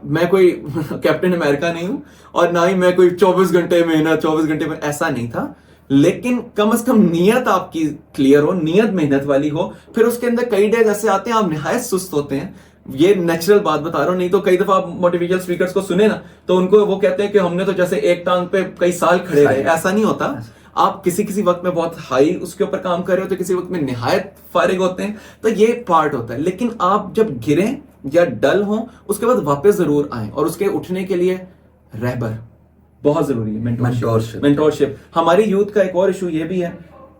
S2: میں کوئی کیپٹن امریکہ نہیں ہوں اور نہ ہی میں کوئی 24 گھنٹے محنت 24 گھنٹے میں, ایسا نہیں تھا. لیکن کم از کم نیت آپ کی کلیئر ہو, نیت محنت والی ہو. پھر اس کے اندر کئی ڈیز ایسے آتے ہیں آپ نہایت سست ہوتے ہیں, یہ نیچرل بات بتا رہا ہوں. نہیں تو کئی دفعہ آپ موٹیویشنل اسپیکرز کو سنے نا تو ان کو وہ کہتے ہیں کہ ہم نے تو جیسے ایک ٹانگ پہ کئی سال کھڑے رہے. ایسا نہیں ہوتا. آپ کسی وقت میں بہت ہائی اس کے اوپر کام کر رہے ہوتے, کسی وقت میں نہایت فارغ ہوتے ہیں, تو یہ پارٹ ہوتا ہے. لیکن آپ جب گریں یا ڈل ہوں اس کے بعد واپس ضرور آئیں, اور اس کے اٹھنے کے لیے رہبر بہت ضروری ہے. مینٹورشپ. ہماری یوتھ کا ایک اور ایشو یہ بھی ہے,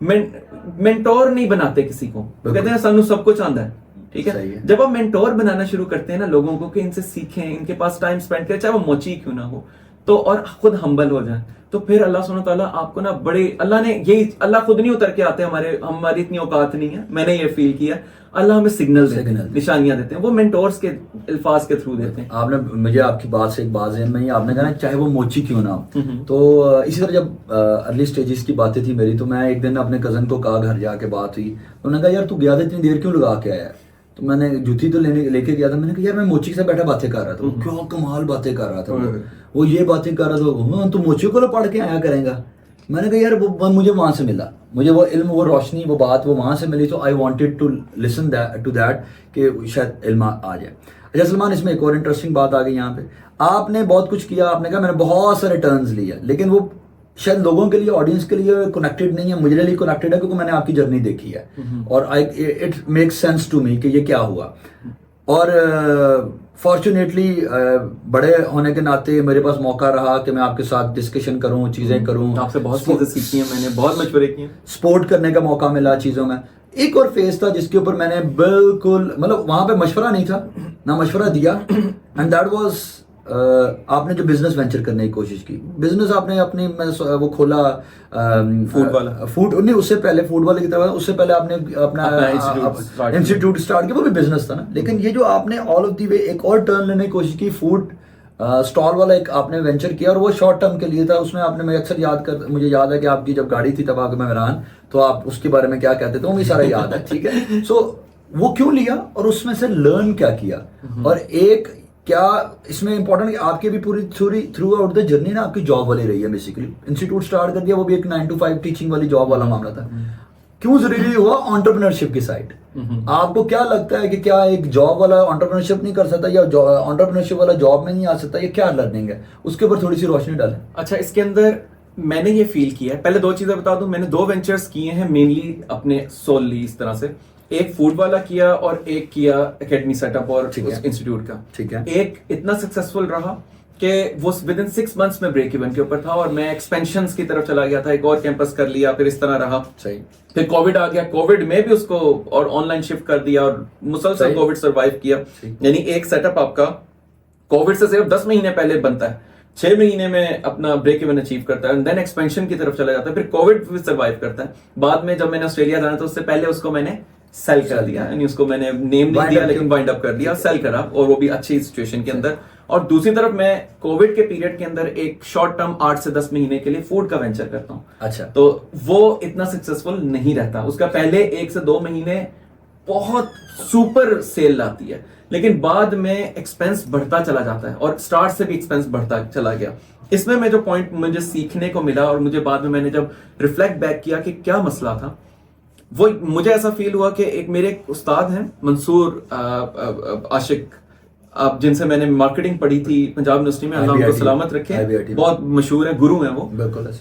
S2: مینٹور نہیں بناتے کسی کو. کہتے ہیں سانو سب کچھ آندا ہے, ٹھیک ہے. جب آپ مینٹور بنانا شروع کرتے ہیں نا لوگوں کو کہ ان سے سیکھیں, ان کے پاس ٹائم سپینڈ کریں, چاہے وہ موچی کیوں نہ ہو, تو اور خود ہمبل ہو جائیں, تو پھر اللہ سبحانہ تعالیٰ آپ کو نا بڑے, اللہ نے یہی, اللہ خود نہیں اتر کے آتے, ہماری اتنی اوقات نہیں ہے. میں نے یہ فیل کیا, اللہ ہمیں سگنل دیتے ہیں, نشانیاں دیتے ہیں, وہ مینٹورز کے الفاظ کے تھرو دیتے ہیں.
S1: آپ نے مجھے آپ کی بات سے ایک بات ذہن میں, آپ نے کہا نا چاہے وہ موچی کیوں نہ ہو. تو اسی طرح جب ارلی سٹیجز کی باتیں تھی میری, تو میں ایک دن اپنے کزن کو کہا, گھر جا کے بات ہوئی, تو انہوں نے کہا یار تو گیا تھا اتنی دیر کیوں لگا کے آیا. تو میں نے جوتی تو لے کے گیا تھا. میں نے کہا یار میں موچی سے بیٹھا باتیں کر رہا تھا. وہ کیوں کمال باتیں کر رہا تھا, وہ یہ باتیں کر رہا تھا, تو موچی کو پڑھ کے آیا کریں گا. میں نے کہا یار وہ مجھے وہاں سے ملا, مجھے وہ علم, وہ روشنی, وہ بات وہ وہاں سے ملی. تو I wanted to listen to that کہ شاید علم آ جائے. اچھا سلمان, اس میں ایک اور انٹرسٹنگ بات آ گئی یہاں پہ. آپ نے بہت کچھ کیا, آپ نے کہا میں نے بہت سارے ٹرنز لیا, لیکن وہ شاید لوگوں کے لیے, آڈینس کے لیے کنیکٹڈ نہیں ہے. مجھے لیے کنیکٹڈ ہے کیونکہ میں نے آپ کی جرنی دیکھی ہے, اور it makes sense to me کہ یہ کیا ہوا. اور فارچونیٹلی بڑے ہونے کے ناطے میرے پاس موقع رہا کہ میں آپ کے ساتھ ڈسکشن کروں, چیزیں کروں.
S2: آپ سے بہت چیزیں سیکھی ہیں میں نے, بہت مشورے کیے ہیں,
S1: سپورٹ کرنے کا موقع ملا چیزوں میں. ایک اور فیز تھا جس کے اوپر میں نے بالکل, مطلب وہاں پہ مشورہ نہیں تھا, نہ مشورہ دیا, اینڈ دیٹ واز آپ نے جو بزنس وینچر کرنے کی کوشش کی. بزنس آپ نے اپنی وہ کھولا
S2: فوڈ والا,
S1: فوڈ نہیں, اس سے پہلے فوڈ والے کی طرف, اس سے پہلے آپ نے اپنا انسٹیٹیوٹ اسٹارٹ کیا, وہ بھی بزنس تھا نا. لیکن یہ جو آپ نے آل آف دی وے ایک اور ٹرن لینے کی کوشش کی, فوڈ اسٹال والا ایک آپ نے وینچر کیا, اور وہ شارٹ ٹرم کے لیے تھا. اس میں آپ نے, میں اکثر مجھے یاد ہے کہ آپ کی جب گاڑی تھی تب آ کے میں حیران, تو آپ اس کے بارے میں کیا کہتے تھے وہ بھی سارا یاد ہے, ٹھیک ہے. سو وہ کیوں لیا اور اس میں سے لرن کیا کیا, اور ایک کیا اس میں امپورٹنٹ کہ آپ کی بھی پوری تھرو آؤٹ دا جرنی نا آپ کی جاب والی رہی ہے. بیسیکلی انسٹیٹیوٹ اسٹارٹ کر دیا, وہ بھی ایک 9 to 5 ٹیچنگ والی جاب والا معاملہ تھا. کیوں ضروری ہوا انٹرپرینورشپ کی سائڈ؟ آپ کو کیا لگتا ہے کہ کیا ایک جاب والا انٹرپرینورشپ نہیں کر سکتا, یا انٹرپرینورشپ والا جاب میں نہیں آ سکتا, یہ کیا لرننگ ہے؟ اس کے اوپر تھوڑی سی روشنی ڈالیں.
S2: اچھا, اس کے اندر میں نے یہ فیل کیا ہے, پہلے 2 چیزیں بتا دوں. میں نے 2 وینچرز کیے ہیں مینلی اپنے سوللی اس طرح سے. ایک فوڈ والا کیا اور ایک کیا اکیڈمی سیٹ اپ اور انسٹیٹیوٹ کا.
S1: ٹھیک ہے.
S2: ایک اتنا سکسیسفل رہا کہ وہ ود ان 6 months میں بریک ایون کے اوپر تھا, اور میں ایکسپینشنز کی طرف چلا گیا تھا, ایک اور کیمپس کر لیا, پھر اس طرح رہا.
S1: صحیح.
S2: پھر کووڈ آ گیا, کووڈ میں بھی اس کو اور آن لائن شفٹ کر دیا, اور مسلسل کووڈ سروائیو کیا. یعنی ایک سیٹ اپ آپ کا کووڈ سے صرف 10 مہینے پہلے بنتا ہے, 6 مہینے میں اپنا بریک ایون اچیو کرتا ہے, دین ایکسپینشن کی طرف چلا جاتا ہے, پھر کووڈ بھی سروائیو کرتا ہے. بعد میں جب میں نے آسٹریلیا جانا تھا اس سے پہلے اس کو میں نے سیل کر دیا, یعنی اس کو میں نے نیم نہیں دیا لیکن وائنڈ اپ کر دیا, سیل کرا, اور وہ بھی اچھی سچویشن کے اندر. اور دوسری طرف میں کووڈ کے پیریڈ کے اندر ایک شارٹ ٹرم 8 سے 10 مہینے کے لیے فوڈ کا وینچر کرتا ہوں.
S1: اچھا.
S2: تو وہ اتنا سکسیسفل نہیں رہتا, اس کا پہلے 1 سے 2 مہینے بہت سپر سیل لاتی ہے, لیکن بعد میں ایکسپینس بڑھتا چلا جاتا ہے, اور اسٹارٹ سے بھی ایکسپینس بڑھتا چلا گیا. اس میں جو پوائنٹ مجھے سیکھنے کو ملا, اور مجھے بعد میں نے جب ریفلیکٹ بیک کیا کہ کیا مسئلہ تھا, وہ مجھے ایسا فیل ہوا کہ ایک میرے استاد ہیں منصور عاشق, آپ جن سے میں نے مارکیٹنگ پڑھی تھی پنجاب یونیورسٹی میں, اللہ ان کو سلامت رکھے, بہت مشہور ہیں, گرو ہیں وہ.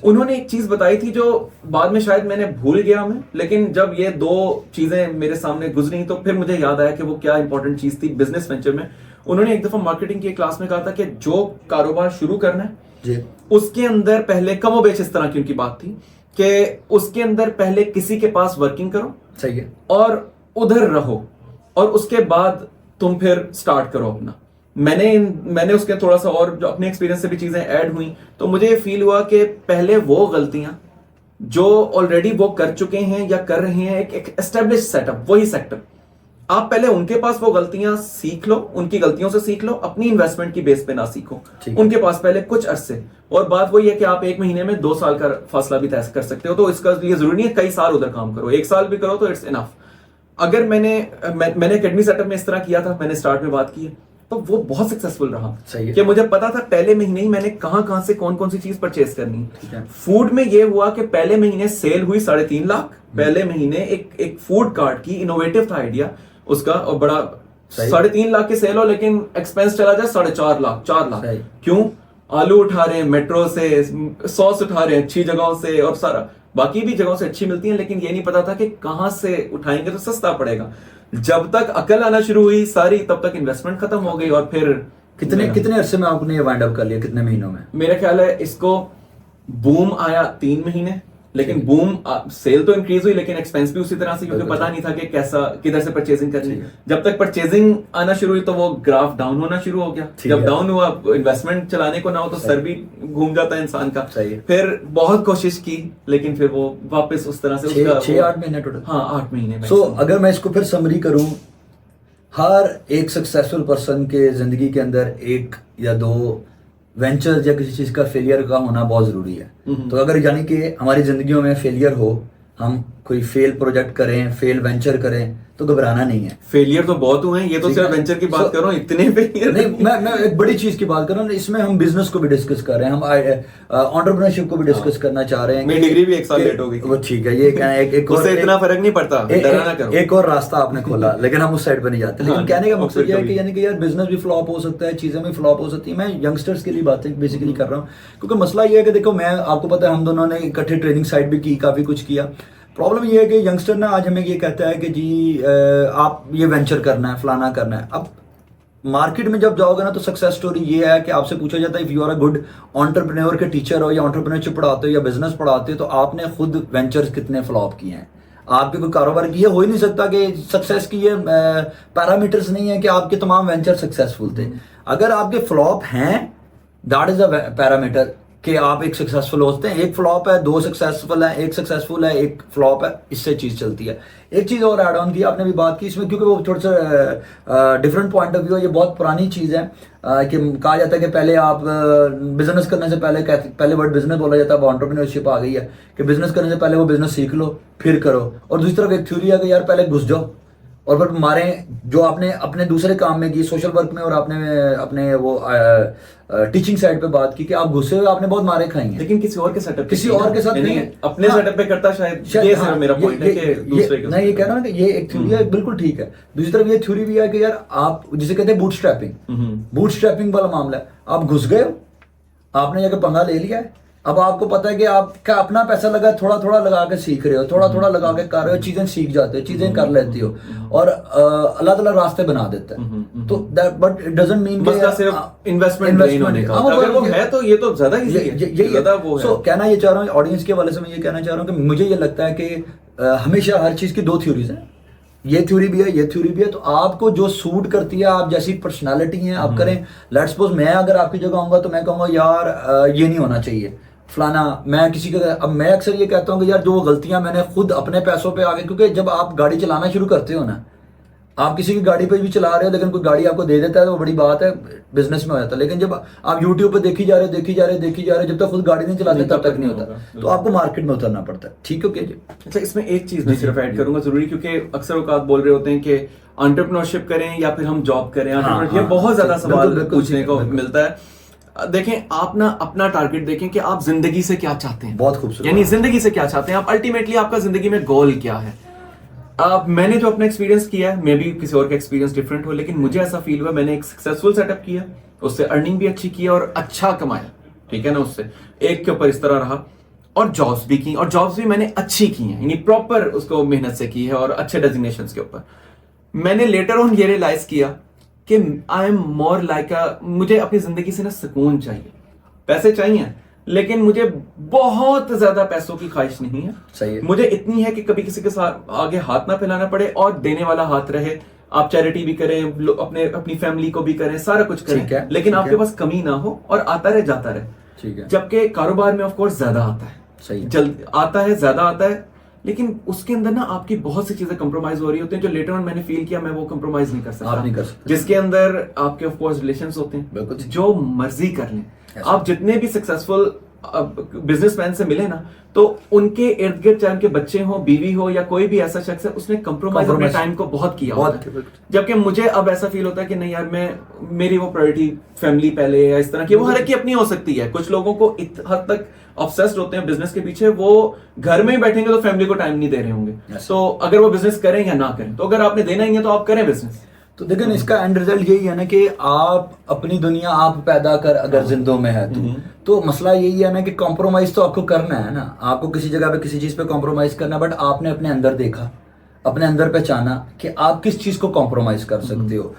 S2: انہوں نے ایک چیز بتائی تھی جو بعد میں شاید میں نے بھول گیا میں, لیکن جب یہ 2 چیزیں میرے سامنے گزری تو پھر مجھے یاد آیا کہ وہ کیا امپورٹنٹ چیز تھی بزنس وینچر میں. انہوں نے ایک دفعہ مارکیٹنگ کی کلاس میں کہا تھا کہ جو کاروبار شروع کرنا ہے
S1: جی
S2: اس کے اندر پہلے کم و بیش اس طرح کی ان کی بات تھی کہ اس کے اندر پہلے کسی کے پاس ورکنگ کرو,
S1: صحیح ہے,
S2: اور ادھر رہو, اور اس کے بعد تم پھر سٹارٹ کرو اپنا. میں نے اس کے تھوڑا سا اور جو اپنے ایکسپیرینس سے بھی چیزیں ایڈ ہوئیں, تو مجھے یہ فیل ہوا کہ پہلے وہ غلطیاں جو آلریڈی وہ کر چکے ہیں یا کر رہے ہیں, ایک اسٹیبلش سیٹ اپ, وہی سیکٹر, آپ پہلے ان کے پاس وہ غلطیاں سیکھ لو, ان کی غلطیوں سے سیکھ لو, اپنی انویسٹمنٹ کی بیس پہ نہ سیکھو ان کے پاس پہلے کچھ عرصے. اور بات وہی ہے کہ آپ 1 مہینے میں 2 سال کا فاصلہ بھی طے کر سکتے ہو, تو اس کا یہ ضروری نہیں ہے کئی سال ادھر کام کرو, 1 سال بھی کرو تو اٹس انف. اگر میں نے اکیڈمی سیٹ اپ میں اس طرح کیا تھا, میں نے اسٹارٹ میں بات کی ہے, تو وہ بہت سکسیسفل رہا کہ مجھے پتا تھا پہلے مہینے ہی میں نے کہاں سے کون سی چیز پرچیز کرنی ہے. فوڈ میں یہ ہوا کہ پہلے مہینے سیل ہوئی 3.5 لاکھ, پہلے مہینے ایک فوڈ کارٹ کی, انوویٹو تھا آئیڈیا اس کا, اور بڑا 3.5 لاکھ کی سیل ہو لیکن ایکسپینس چلا جائے 4.5 لاکھ 4 لاکھ. کیوں؟ آلو اٹھا رہے ہیں میٹرو سے, سوس اٹھا رہے ہیں اچھی جگہوں سے, اور سارا باقی بھی جگہوں سے اچھی ملتی ہیں, لیکن یہ نہیں پتا تھا کہ کہاں سے اٹھائیں گے تو سستا پڑے گا. جب تک عقل آنا شروع ہوئی ساری, تب تک انویسٹمنٹ ختم ہو گئی. اور پھر
S1: کتنے عرصے میں آپ نے یہ وائنڈ اپ کر لیا, کتنے مہینوں میں؟
S2: میرا خیال ہے اس کو بوم آیا 3 مہینے, لیکن بوم سیل تو انکریز ہوئی لیکن ایکسپینس بھی اسی طرح سے, کیونکہ پتا نہیں تھا کہ کیسا کدھر سے پرچیزنگ کرنی ہے. جب تک پرچیزنگ آنا شروع ہوئی تو وہ گراف ڈاؤن ہونا شروع ہو گیا. جب ڈاؤن ہوا, انویسٹمنٹ چلانے کو نہ ہو تو سر بھی گھوم جاتا ہے انسان کا. پھر بہت کوشش کی لیکن پھر وہ واپس اس طرح سے
S1: 6-8 مہینے ٹوٹل.
S2: ہاں 8 مہینے.
S1: سو اگر میں اس کو پھر سمری کروں, ہر ایک سکسیسفل پرسن کے زندگی کے اندر 1 یا 2 وینچر یا کسی چیز کا فیلئر کا ہونا بہت ضروری ہے. تو اگر یعنی کہ ہماری زندگیوں میں فیلئر ہو, ہم کوئی فیل پروجیکٹ کریں, فیل وینچر کریں, تو گھبرانا نہیں ہے.
S2: فیلئر تو بہت ہوئے ہیں, یہ تو صرف وینچر کی بات کر رہا ہوں, اتنے فیلئر
S1: نہیں. میں ایک بڑی چیز کی بات کر رہا ہوں, اس میں ہم بزنس کو بھی ڈسکس کر رہے ہیں, ہم انٹرپرینورشپ کو بھی ڈسکس کرنا چاہ رہے ہیں.
S2: میری ڈگری بھی 1 سال لیٹ ہو گئی.
S1: وہ ٹھیک ہے, یہ ایک
S2: اس سے اتنا فرق نہیں پڑتا, ڈرا نہ کرو.
S1: ایک اور راستہ آپ نے کھولا, لیکن ہم اس سائڈ پہ نہیں جاتے. لیکن کہنے کا مقصد یہ ہے کہ یعنی کہ یار بزنس بھی فلاپ ہو سکتا ہے, چیزیں بھی فلاپ ہو سکتی ہیں. میں ینگسٹرس کے لیے باتیں بیسیکلی کر رہا ہوں, کیونکہ مسئلہ یہ ہے کہ دیکھو, میں آپ کو پتا ہے ہم دونوں نے اکٹھے ٹریننگ سائٹ بھی کی, کافی کچھ کیا. پرابلم یہ ہے کہ ینگسٹر نا آج ہمیں یہ کہتا ہے کہ جی آپ یہ وینچر کرنا ہے, فلانا کرنا ہے. اب مارکیٹ میں جب جاؤ گے نا تو سکسیس سٹوری یہ ہے کہ آپ سے پوچھا جاتا ہے if you are a good entrepreneur کے ٹیچر ہو یا انٹرپرینورشپ پڑھاتے ہو یا بزنس پڑھاتے ہو, تو آپ نے خود وینچرز کتنے فلاپ کیے ہیں. آپ کے کوئی کاروبار کی ہو ہی نہیں سکتا کہ سکسیس کی یہ پیرامیٹرز نہیں ہے کہ آپ کے تمام وینچر سکسیسفل تھے. اگر آپ کے فلاپ ہیں, دیٹ از اے پیرامیٹر کہ آپ ایک سکسیسفل ہوتے ہیں. ایک فلاپ ہے, 2 سکسیسفل ہیں, ایک سکسیسفل ہے, ایک فلاپ ہے, اس سے چیز چلتی ہے. ایک چیز اور ایڈ آن کی آپ نے بھی بات کی اس میں, کیونکہ وہ تھوڑا سا ڈفرینٹ پوائنٹ آف ویو ہے, یہ بہت پرانی چیز ہے کہ کہا جاتا ہے کہ پہلے آپ بزنس کرنے سے پہلے ورڈ بزنس بولا جاتا ہے, اب انٹرپرینورشپ آ گئی ہے کہ بزنس کرنے سے پہلے وہ بزنس سیکھ لو پھر کرو. اور دوسری طرف ایک تھیوری ہے کہ یار پہلے گھس جاؤ اور پھر ماریں جو آپ نے اپنے دوسرے کام میں کی, سوشل ورک میں, اور آپ نے اپنے وہ ٹیچنگ سائڈ پہ بات کی کہ آپ گھسے ہوئے, آپ نے بہت مارے کھائی ہیں,
S2: لیکن کسی اور کے سیٹ اپ,
S1: کسی اور کے ساتھ نہیں,
S2: اپنے سیٹ اپ پہ کرتا. شاید یہ صرف میرا پوائنٹ ہے کہ دوسرے کے,
S1: میں یہ کہہ رہا ہوں کہ یہ ایک تھیوری ہے, بالکل ٹھیک ہے. دوسری طرف یہ تھیوری بھی ہے کہ یار آپ جسے کہتے ہیں بوٹ اسٹریپنگ والا معاملہ ہے, آپ گھس گئے ہو, آپ نے جا کے پنگا لے لیا ہے, اب آپ کو پتا ہے کہ آپ کا اپنا پیسہ لگا, تھوڑا تھوڑا لگا کے سیکھ رہے ہو, تھوڑا تھوڑا لگا کے کر رہے ہو, چیزیں سیکھ جاتے ہو, چیزیں کر لیتی ہو, اور اللہ تعالیٰ راستے بنا دیتا ہے. تو بٹ اٹ ڈزنٹ مین کہ
S2: صرف انویسٹمنٹ ہونے کا, اگر وہ ہے تو یہ تو زیادہ ہی زیادہ وہ ہے.
S1: سو کہنا یہ چاہ رہا ہوں آڈینس کے حوالے سے, میں یہ کہنا چاہ رہا ہوں کہ مجھے یہ لگتا ہے کہ ہمیشہ ہر چیز کی 2 تھیوریز ہیں, یہ تھیوری بھی ہے, یہ تھیوری بھی ہے. تو آپ کو جو سوٹ کرتی ہے, آپ جیسی پرسنالٹی ہیں آپ کریں. لیٹس سپوز میں اگر آپ کی جگہ ہوں گا تو میں کہوں گا یار یہ نہیں ہونا چاہیے فلانا. میں کسی کا, اب میں اکثر یہ کہتا ہوں کہ یار جو غلطیاں میں نے خود اپنے پیسوں پہ آگے, کیونکہ جب آپ گاڑی چلانا شروع کرتے ہو نا, آپ کسی کی گاڑی پہ بھی چلا رہے ہو لیکن کوئی گاڑی آپ کو دے دیتا ہے تو وہ بڑی بات ہے, بزنس میں ہو جاتا ہے. لیکن جب آپ یوٹیوب پہ دیکھی جا رہے جب تک خود گاڑی نہیں چلاتے تب تک نہیں ہوتا, تو آپ کو مارکیٹ میں اترنا پڑتا ہے. ٹھیک ہے جی.
S2: اچھا, اس میں ایک چیز میں صرف ایڈ کروں گا ضروری, کیونکہ اکثر اوقات بول رہے ہوتے ہیں کہ انٹرپرینورشپ کریں یا پھر ہم جاب کریں. یہ بہت زیادہ سوال پوچھنے کو ملتا ہے. دیکھیں آپ نا اپنا ٹارگٹ دیکھیں کہ آپ زندگی سے کیا چاہتے ہیں.
S1: بہت خوبصورت,
S2: یعنی زندگی سے کیا چاہتے ہیں آپ, الٹیمیٹلی آپ کا زندگی میں گول کیا ہے. میں نے جو اپنا ایکسپیرینس کیا ہے, میں بھی کسی اور کا ایکسپیرینس ڈفرینٹ ہو, لیکن مجھے ایسا فیل ہوا میں نے ایک سکسیسفل سیٹ اپ کیا, اس سے ارننگ بھی اچھی کی اور اچھا کمایا. ٹھیک ہے نا, اس سے ایک کے اوپر اس طرح رہا, اور جابس بھی کی, اور جابس بھی میں نے اچھی کی ہیں, یعنی پراپر اس کو محنت سے کی ہے اور اچھے ڈیزگنیشنز کے اوپر. میں نے لیٹر آن یہ ریئلائز کیا کہ آئی ایم مور لائک مجھے اپنی زندگی سے نا سکون چاہیے. پیسے چاہیے لیکن مجھے بہت زیادہ پیسوں کی خواہش نہیں ہے.
S1: صحیح.
S2: مجھے اتنی ہے کہ کبھی کسی کے ساتھ آگے ہاتھ نہ پھیلانا پڑے اور دینے والا ہاتھ رہے. آپ چیریٹی بھی کریں, اپنی فیملی کو بھی کریں, سارا کچھ کریں, لیکن آپ کے پاس کمی نہ ہو اور آتا رہے جاتا رہے.
S1: ٹھیک ہے.
S2: جبکہ کاروبار میں آف کورس زیادہ آتا ہے,
S1: صحیح,
S2: جلد آتا ہے, زیادہ آتا ہے, لیکن اس کے اندر نا آپ کی بہت سی چیزیں کمپرومائز ہو رہی ہوتی ہیں جو لیٹر آن میں نے فیل کیا میں وہ کمپرومائز نہیں کر سکتا. جس کے اندر آپ کے آف کورس ریلیشنز ہوتے ہیں, جو مرضی کر لیں. آپ جتنے بھی سکسیسفل بزنس مین سے ملے نا تو ان کے ارد گرد چاہے ان کے بچے ہوں, بیوی ہو یا کوئی بھی ایسا شخص ہے, اس نے کمپرومائز اپنے ٹائم کو بہت کیا ہوتا ہے. جبکہ مجھے اب ایسا فیل ہوتا ہے کہ نہیں یار میری وہ پرائورٹی فیملی پہلے یا اس طرح کی, وہ ہر ایک کی اپنی ہو سکتی ہے. کچھ لوگوں کو حد تک obsessed ہوتے ہیں بزنس کے پیچھے, وہ گھر میں ہی بیٹھیں گے تو فیملی کو ٹائم نہیں دے رہے ہوں گے. تو اگر وہ بزنس کریں یا نہ کریں, تو اگر آپ نے دینا ہی ہے تو آپ کریں بزنس.
S1: تو دیکھیں اس کا اینڈ ریزلٹ یہی ہے نا کہ آپ اپنی دنیا آپ پیدا کر اگر زندوں میں ہے تو مسئلہ یہی ہے نا کہ کمپرومائز تو آپ کو کرنا ہے نا. آپ کو کسی جگہ پہ کسی چیز پہ کمپرومائز کرنا, بٹ آپ نے اپنے اندر دیکھا, اپنے اندر پہچانا کہ آپ کس چیز کو کمپرومائز کر سکتے ہو.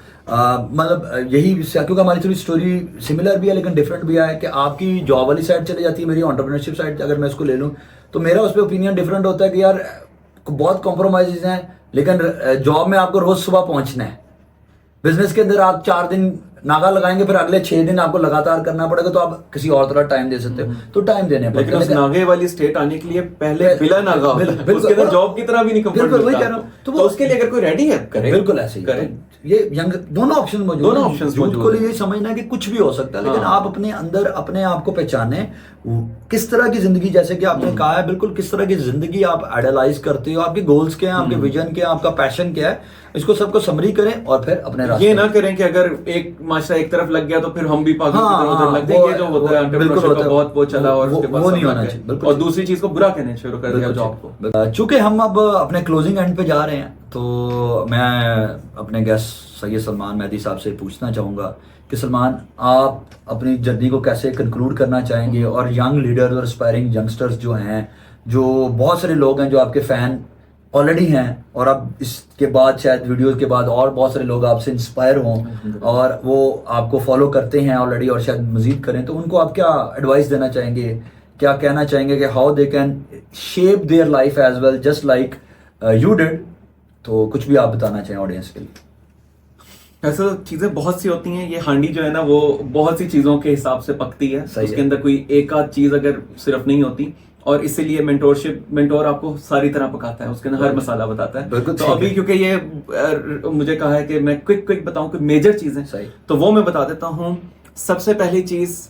S1: مطلب یہی کیونکہ ہماری تھوڑی اسٹوری سملر بھی ہے لیکن ڈفرینٹ بھی ہے کہ آپ کی جاب والی سائڈ چلی جاتی ہے, میری انٹرپرینرشپ سائڈ اگر میں اس کو لے لوں تو میرا اس پہ اوپینین ڈفرینٹ ہوتا ہے کہ یار بہت کمپرومائز ہیں, لیکن جاب میں آپ کو روز صبح پہنچنا ہے. بزنس کے اندر آپ 4 دن ناغا لگائیں گے, پھر اگلے 6 دن آپ کو لگاتار کرنا پڑے گا, تو آپ کسی اور طرح ٹائم دے سکتے ہو, تو ٹائم دینے پڑے
S2: گا. لیکن اس ناغے والی سٹیٹ آنے کے لیے پہلے بلا ناغا اس کے اندر جاب کی طرح بھی نہیں کمفرٹ
S1: بالکل وہی کہہ رہا ہوں.
S2: تو اس کے لیے اگر کوئی ریڈی ہے کرے,
S1: بالکل ایسے ہی کریں. یہ دونوں آپشن موجود ہیں. یوتھ کو یہ سمجھنا ہے کہ کچھ بھی ہو سکتا ہے, لیکن آپ اپنے اندر اپنے آپ کو پہچانیں کس طرح کی زندگی, جیسے کہ آپ نے کہا ہے بالکل, کس طرح کی زندگی آپ آئیڈیلائز کرتے ہو, آپ کے گولز کیا ہیں, آپ کے ویژن کیا ہے, آپ کا پیشن کیا ہے, اس کو سب کو سمری کریں اور پھر اپنے راستے.
S2: یہ نہ کریں کہ اگر ایک معاشرہ ایک طرف لگ گیا تو پھر ہم بھی پاگل کی طرح ادھر لگ جائیں گے, جو ہوتا ہے انٹرپرینیورشپ کا بہت وہ چلا اور اس کے بعد وہ نہیں ہونا چاہیے, اور دوسری چیز کو برا کہنے شروع کر دیا جاب کو.
S1: چونکہ ہم اب اپنے کلوزنگ اینڈ پہ جا رہے ہیں, تو میں اپنے گیسٹ سید سلمان مہدی صاحب سے پوچھنا چاہوں گا کہ سلمان, آپ اپنی جرنی کو کیسے کنکلوڈ کرنا چاہیں گے, اور ینگ لیڈر اور اسپائرنگ ینگسٹرز جو ہیں, جو بہت سارے لوگ ہیں جو آپ کے فین آلریڈی ہیں, اور اب اس کے بعد شاید ویڈیوز کے بعد اور بہت سارے لوگ آپ سے انسپائر ہوں اور وہ آپ کو فالو کرتے ہیں آلریڈی اور شاید مزید کریں, تو ان کو آپ کیا ایڈوائس دینا چاہیں گے, کیا کہنا چاہیں گے کہ how they can shape their life as well just like you did? تو کچھ بھی آپ بتانا چاہیں آڈینس کے لیے.
S2: ایسا چیزیں بہت سی ہوتی ہیں, یہ ہانڈی جو ہے نا وہ بہت سی چیزوں کے حساب سے پکتی ہے, اس کے اندر کوئی ایک آدھ چیز اگر صرف نہیں ہوتی, اور اسی لیے مینٹور آپ کو ساری طرح پکاتا ہے, اس کے اندر ہر مسالہ بتاتا ہے. تو ابھی کیونکہ یہ مجھے کہا ہے کہ میں کوئک بتاؤں کہ میجر چیزیں, تو وہ میں بتا دیتا ہوں. سب سے پہلی چیز,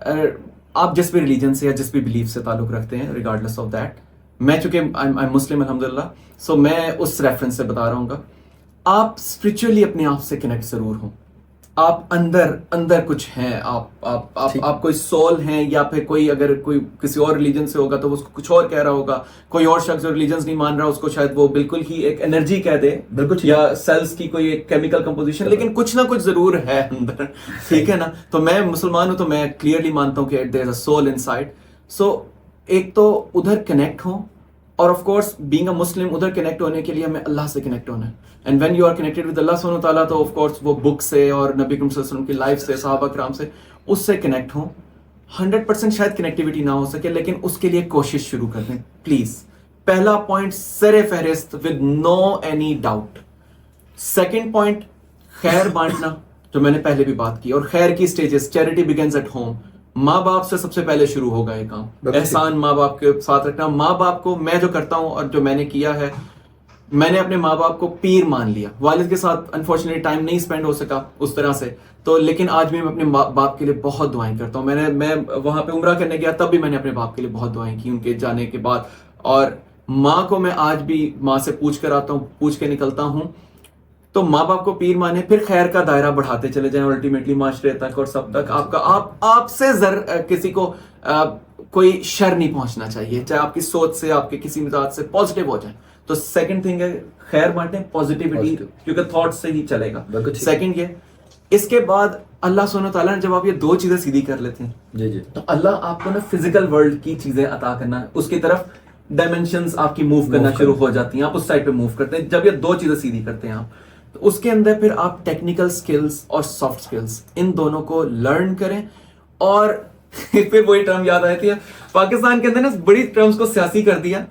S2: آپ جس بھی ریلیجن سے یا جس بھی بلیف سے تعلق رکھتے ہیں, ریگارڈلیس آف دیٹ, میں چونکہ آئی مسلم الحمدللہ, سو میں اس ریفرنس سے بتا رہا ہوں گا, آپ اسپرچولی اپنے آپ سے کنیکٹ ضرور ہوں. آپ اندر کچھ ہیں, آپ کوئی سول ہیں, یا پھر کوئی اگر کوئی کسی اور ریلیجن سے ہوگا تو وہ اس کو کچھ اور کہہ رہا ہوگا, کوئی اور شخص جو ریلیجنز نہیں مان رہا اس کو شاید وہ بالکل ہی ایک انرجی کہہ دے, یا سیلز کی کوئی ایک کیمیکل کمپوزیشن, لیکن کچھ نہ کچھ ضرور ہے اندر, ٹھیک ہے نا. تو میں مسلمان ہوں تو میں کلیئرلی مانتا ہوں کہ دیر از اے سول ان سائڈ. سو ایک تو ادھر کنیکٹ ہوں, اور آف کورس بینگ اے مسلم ادھر کنیکٹ ہونے کے لیے ہمیں اللہ سے کنیکٹ ہونا ہے. And when you are connected with اللہ سبحانہ وتعالیٰ, تو آف کورس وہ بک سے اور نبی کریم صلی اللہ علیہ وسلم کی لائف سے, صحابہ کرام سے, اس سے کنیکٹ ہوں. 100% شاید کنیکٹیوٹی نہ ہو سکے, لیکن اس کے لیے کوشش شروع کر دیں پلیز. پہلا پوائنٹ سر فہرست with know any doubt. Second point, خیر بانٹنا, جو میں نے پہلے بھی بات کی, اور خیر کی stages, charity begins at home. ماں باپ سے سب سے پہلے شروع ہوگا یہ کام, احسان ماں باپ کے ساتھ رکھنا. ماں باپ کو میں جو کرتا ہوں اور جو میں نے کیا ہے, میں نے اپنے ماں باپ کو پیر مان لیا. والد کے ساتھ انفارچونیٹلی ٹائم نہیں اسپینڈ ہو سکا اس طرح سے, تو لیکن آج بھی میں اپنے باپ کے لیے بہت دعائیں کرتا ہوں. میں وہاں پہ عمرہ کرنے گیا, تب بھی میں نے اپنے باپ کے لیے بہت دعائیں کی ان کے جانے کے بعد. اور ماں کو میں آج بھی ماں سے پوچھ کر آتا ہوں, پوچھ کے نکلتا ہوں. تو ماں باپ کو پیر مانے, پھر خیر کا دائرہ بڑھاتے چلے جائیں الٹیمیٹلی معاشرے تک اور سب تک. آپ سے کسی کو کوئی شر نہیں پہنچنا چاہیے, چاہے آپ کی سوچ سے, آپ کے کسی مزاج سے پازیٹیو ہو جائیں. تو سیکنڈ تھنگ ہے خیر بانٹیں, پازیٹیوٹی, کیونکہ تھاٹ سے ہی چلے گا. سیکنڈ یہ, اس کے بعد اللہ سبحانہ وتعالیٰ نے جب آپ یہ دو چیزیں سیدھی کر لیتے ہیں, تو اللہ آپ کو نا فزیکل ورلڈ کی چیزیں عطا کرنا, اس کی طرف ڈائمینشنز آپ کی موو کرنا شروع ہو جاتی ہیں, آپ اس سائڈ پہ موو کرتے ہیں جب یہ دو چیزیں سیدھی کرتے ہیں آپ. تو اس کے اندر پھر آپ ٹیکنیکل سکلز اور سافٹ سکلز ان دونوں کو لرن کریں. اور پھر وہی ٹرم یاد آتی ہے, پاکستان کے اندر نا بڑی ٹرمز کو سیاسی کر دیا,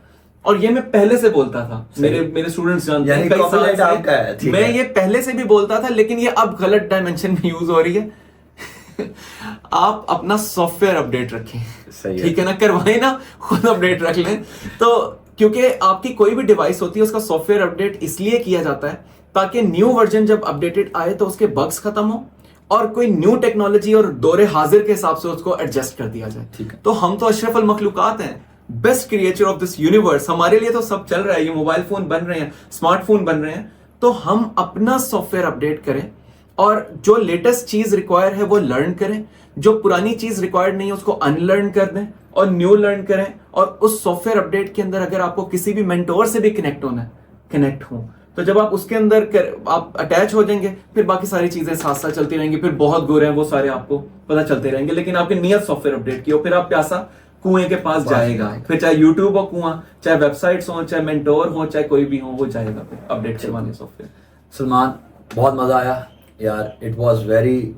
S2: اور یہ میں پہلے سے بولتا تھا, میرے اسٹوڈنٹس جانتے ہیں, کئی سال سے میں یہ پہلے سے بھی بولتا تھا, لیکن یہ اب غلط ڈائمینشن میں یوز ہو رہی ہے. آپ اپنا سافٹ ویئر اپڈیٹ رکھیں, ٹھیک ہے نا, کروائیں نا, خود اپڈیٹ رکھ لیں. تو کیونکہ آپ کی کوئی بھی ڈیوائس ہوتی ہے اس کا سافٹ ویئر اپڈیٹ اس لیے کیا جاتا ہے تاکہ نیو ورژن جب اپڈیٹڈ آئے تو اس کے بگس ختم ہو اور کوئی نیو ٹیکنالوجی اور دور حاضر کے حساب سے اس کو ایڈجسٹ کر دیا جائے. تو ہم تو اشرف المخلوقات ہیں, best creature of this universe, ہمارے لیے تو سب چل رہا ہے, یہ موبائل فون بن رہے ہیں, اسمارٹ فون بن رہے ہیں, تو ہم اپنا سافٹ ویئر اپڈیٹ کریں اور جو لیٹسٹ چیز ریکوائر ہے وہ لرن کریں, جو پرانی چیز ریکوائرڈ نہیں ہے اس کو ان لرن کر دیں اور نیو لرن کریں. اور اس سافٹ ویئر اپڈیٹ کے اندر اگر آپ کو کسی بھی مینٹور سے بھی کنیکٹ ہونا ہے, کنیکٹ ہوں, تو جب آپ اس کے اندر آپ اٹیچ ہو جائیں گے پھر باقی ساری چیزیں ساتھ ساتھ چلتی رہیں گی. پھر بہت گورے ہیں وہ سارے آپ کو پتہ چلتے رہیں گے, لیکن آپ کی نیت سافٹ ویئر اپڈیٹ کی ہو, پھر آپ پیاسا کنویں کے پاس جائے گا. پھر چاہے یوٹیوب ہو کنواں, چاہے ویب سائٹس ہوں, چاہے مینٹور ہو, چاہے کوئی بھی ہو, وہ جائے گا پھر اپڈیٹ کروانے سافٹ ویئر.
S1: سلمان بہت مزہ آیا یار, it was very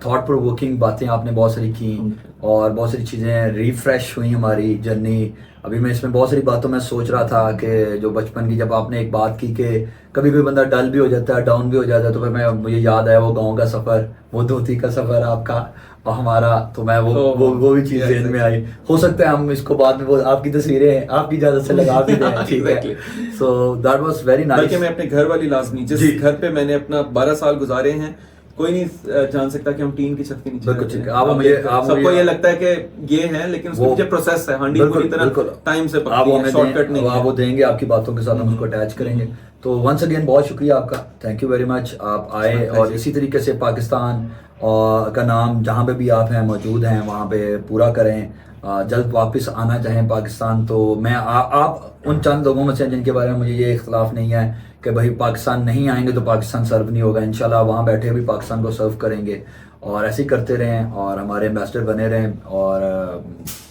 S1: thought provoking باتیں آپ نے بہت ساری کی, اور بہت ساری چیزیں ریفریش ہوئی ہماری جرنی. ابھی میں اس میں بہت ساری باتوں میں سوچ رہا تھا کہ جو بچپن کی, جب آپ نے ایک بات کی کہ کبھی کوئی بندہ ڈل بھی ہو جاتا ہے, ڈاؤن بھی ہو جاتا ہے, تو پھر مجھے یاد آیا وہ گاؤں کا سفر, وہ دھوتی کا سفر آپ کا اور ہمارا, تو میں وہ بھی چیز ذہن میں آئی. ہو سکتا ہے ہم اس کو بعد میں وہ آپ کی تصویریں آپ کی اجازت سے لگا بھی دیں, ٹھیک ہے. So that was very nice.
S2: بلکہ میں اپنے گھر والی لازمی, جس گھر پہ میں نے اپنا 12 سال گزارے ہیں, کوئی نہیں جان سکتا کہ ہم ٹین کی چھت کے نیچے رہتے ہیں. سب کو یہ لگتا ہے کہ یہ ہے, لیکن اس کے پیچھے پروسیس ہے, ہانڈی پوری طرح ٹائم سے پکتی ہے, شارٹ کٹ نہیں ہے.
S1: آپ وہ دیں گے, آپ کی باتوں کے ساتھ ہم اس کو اٹیچ کریں گے. تو ونس اگین بہت شکریہ آپ کا, تھینک یو ویری مچ. آپ آئے اور اسی طریقے سے پاکستان کا نام جہاں پہ بھی آپ ہیں موجود ہیں وہاں پہ پورا کریں. جلد واپس آنا چاہیں پاکستان, تو میں آپ ان چند لوگوں میں سے جن کے بارے میں مجھے یہ اختلاف نہیں ہے کہ بھائی پاکستان نہیں آئیں گے تو پاکستان سرو نہیں ہوگا. انشاءاللہ وہاں بیٹھے بھی پاکستان کو سرو کریں گے, اور ایسے ہی کرتے رہیں اور ہمارے ایمبیسڈر بنے رہیں. اور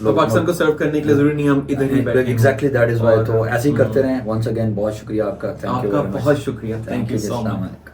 S2: پاکستان کو سرو کرنے کے لیے ضروری نہیں ہم ادھر ہی بیٹھیں.
S1: Exactly that is why. تو ایسے ہی کرتے رہیں. ونس اگین بہت شکریہ آپ کا, تھینک یو,
S2: آپ کا بہت شکریہ, تھینک یو سو مچ.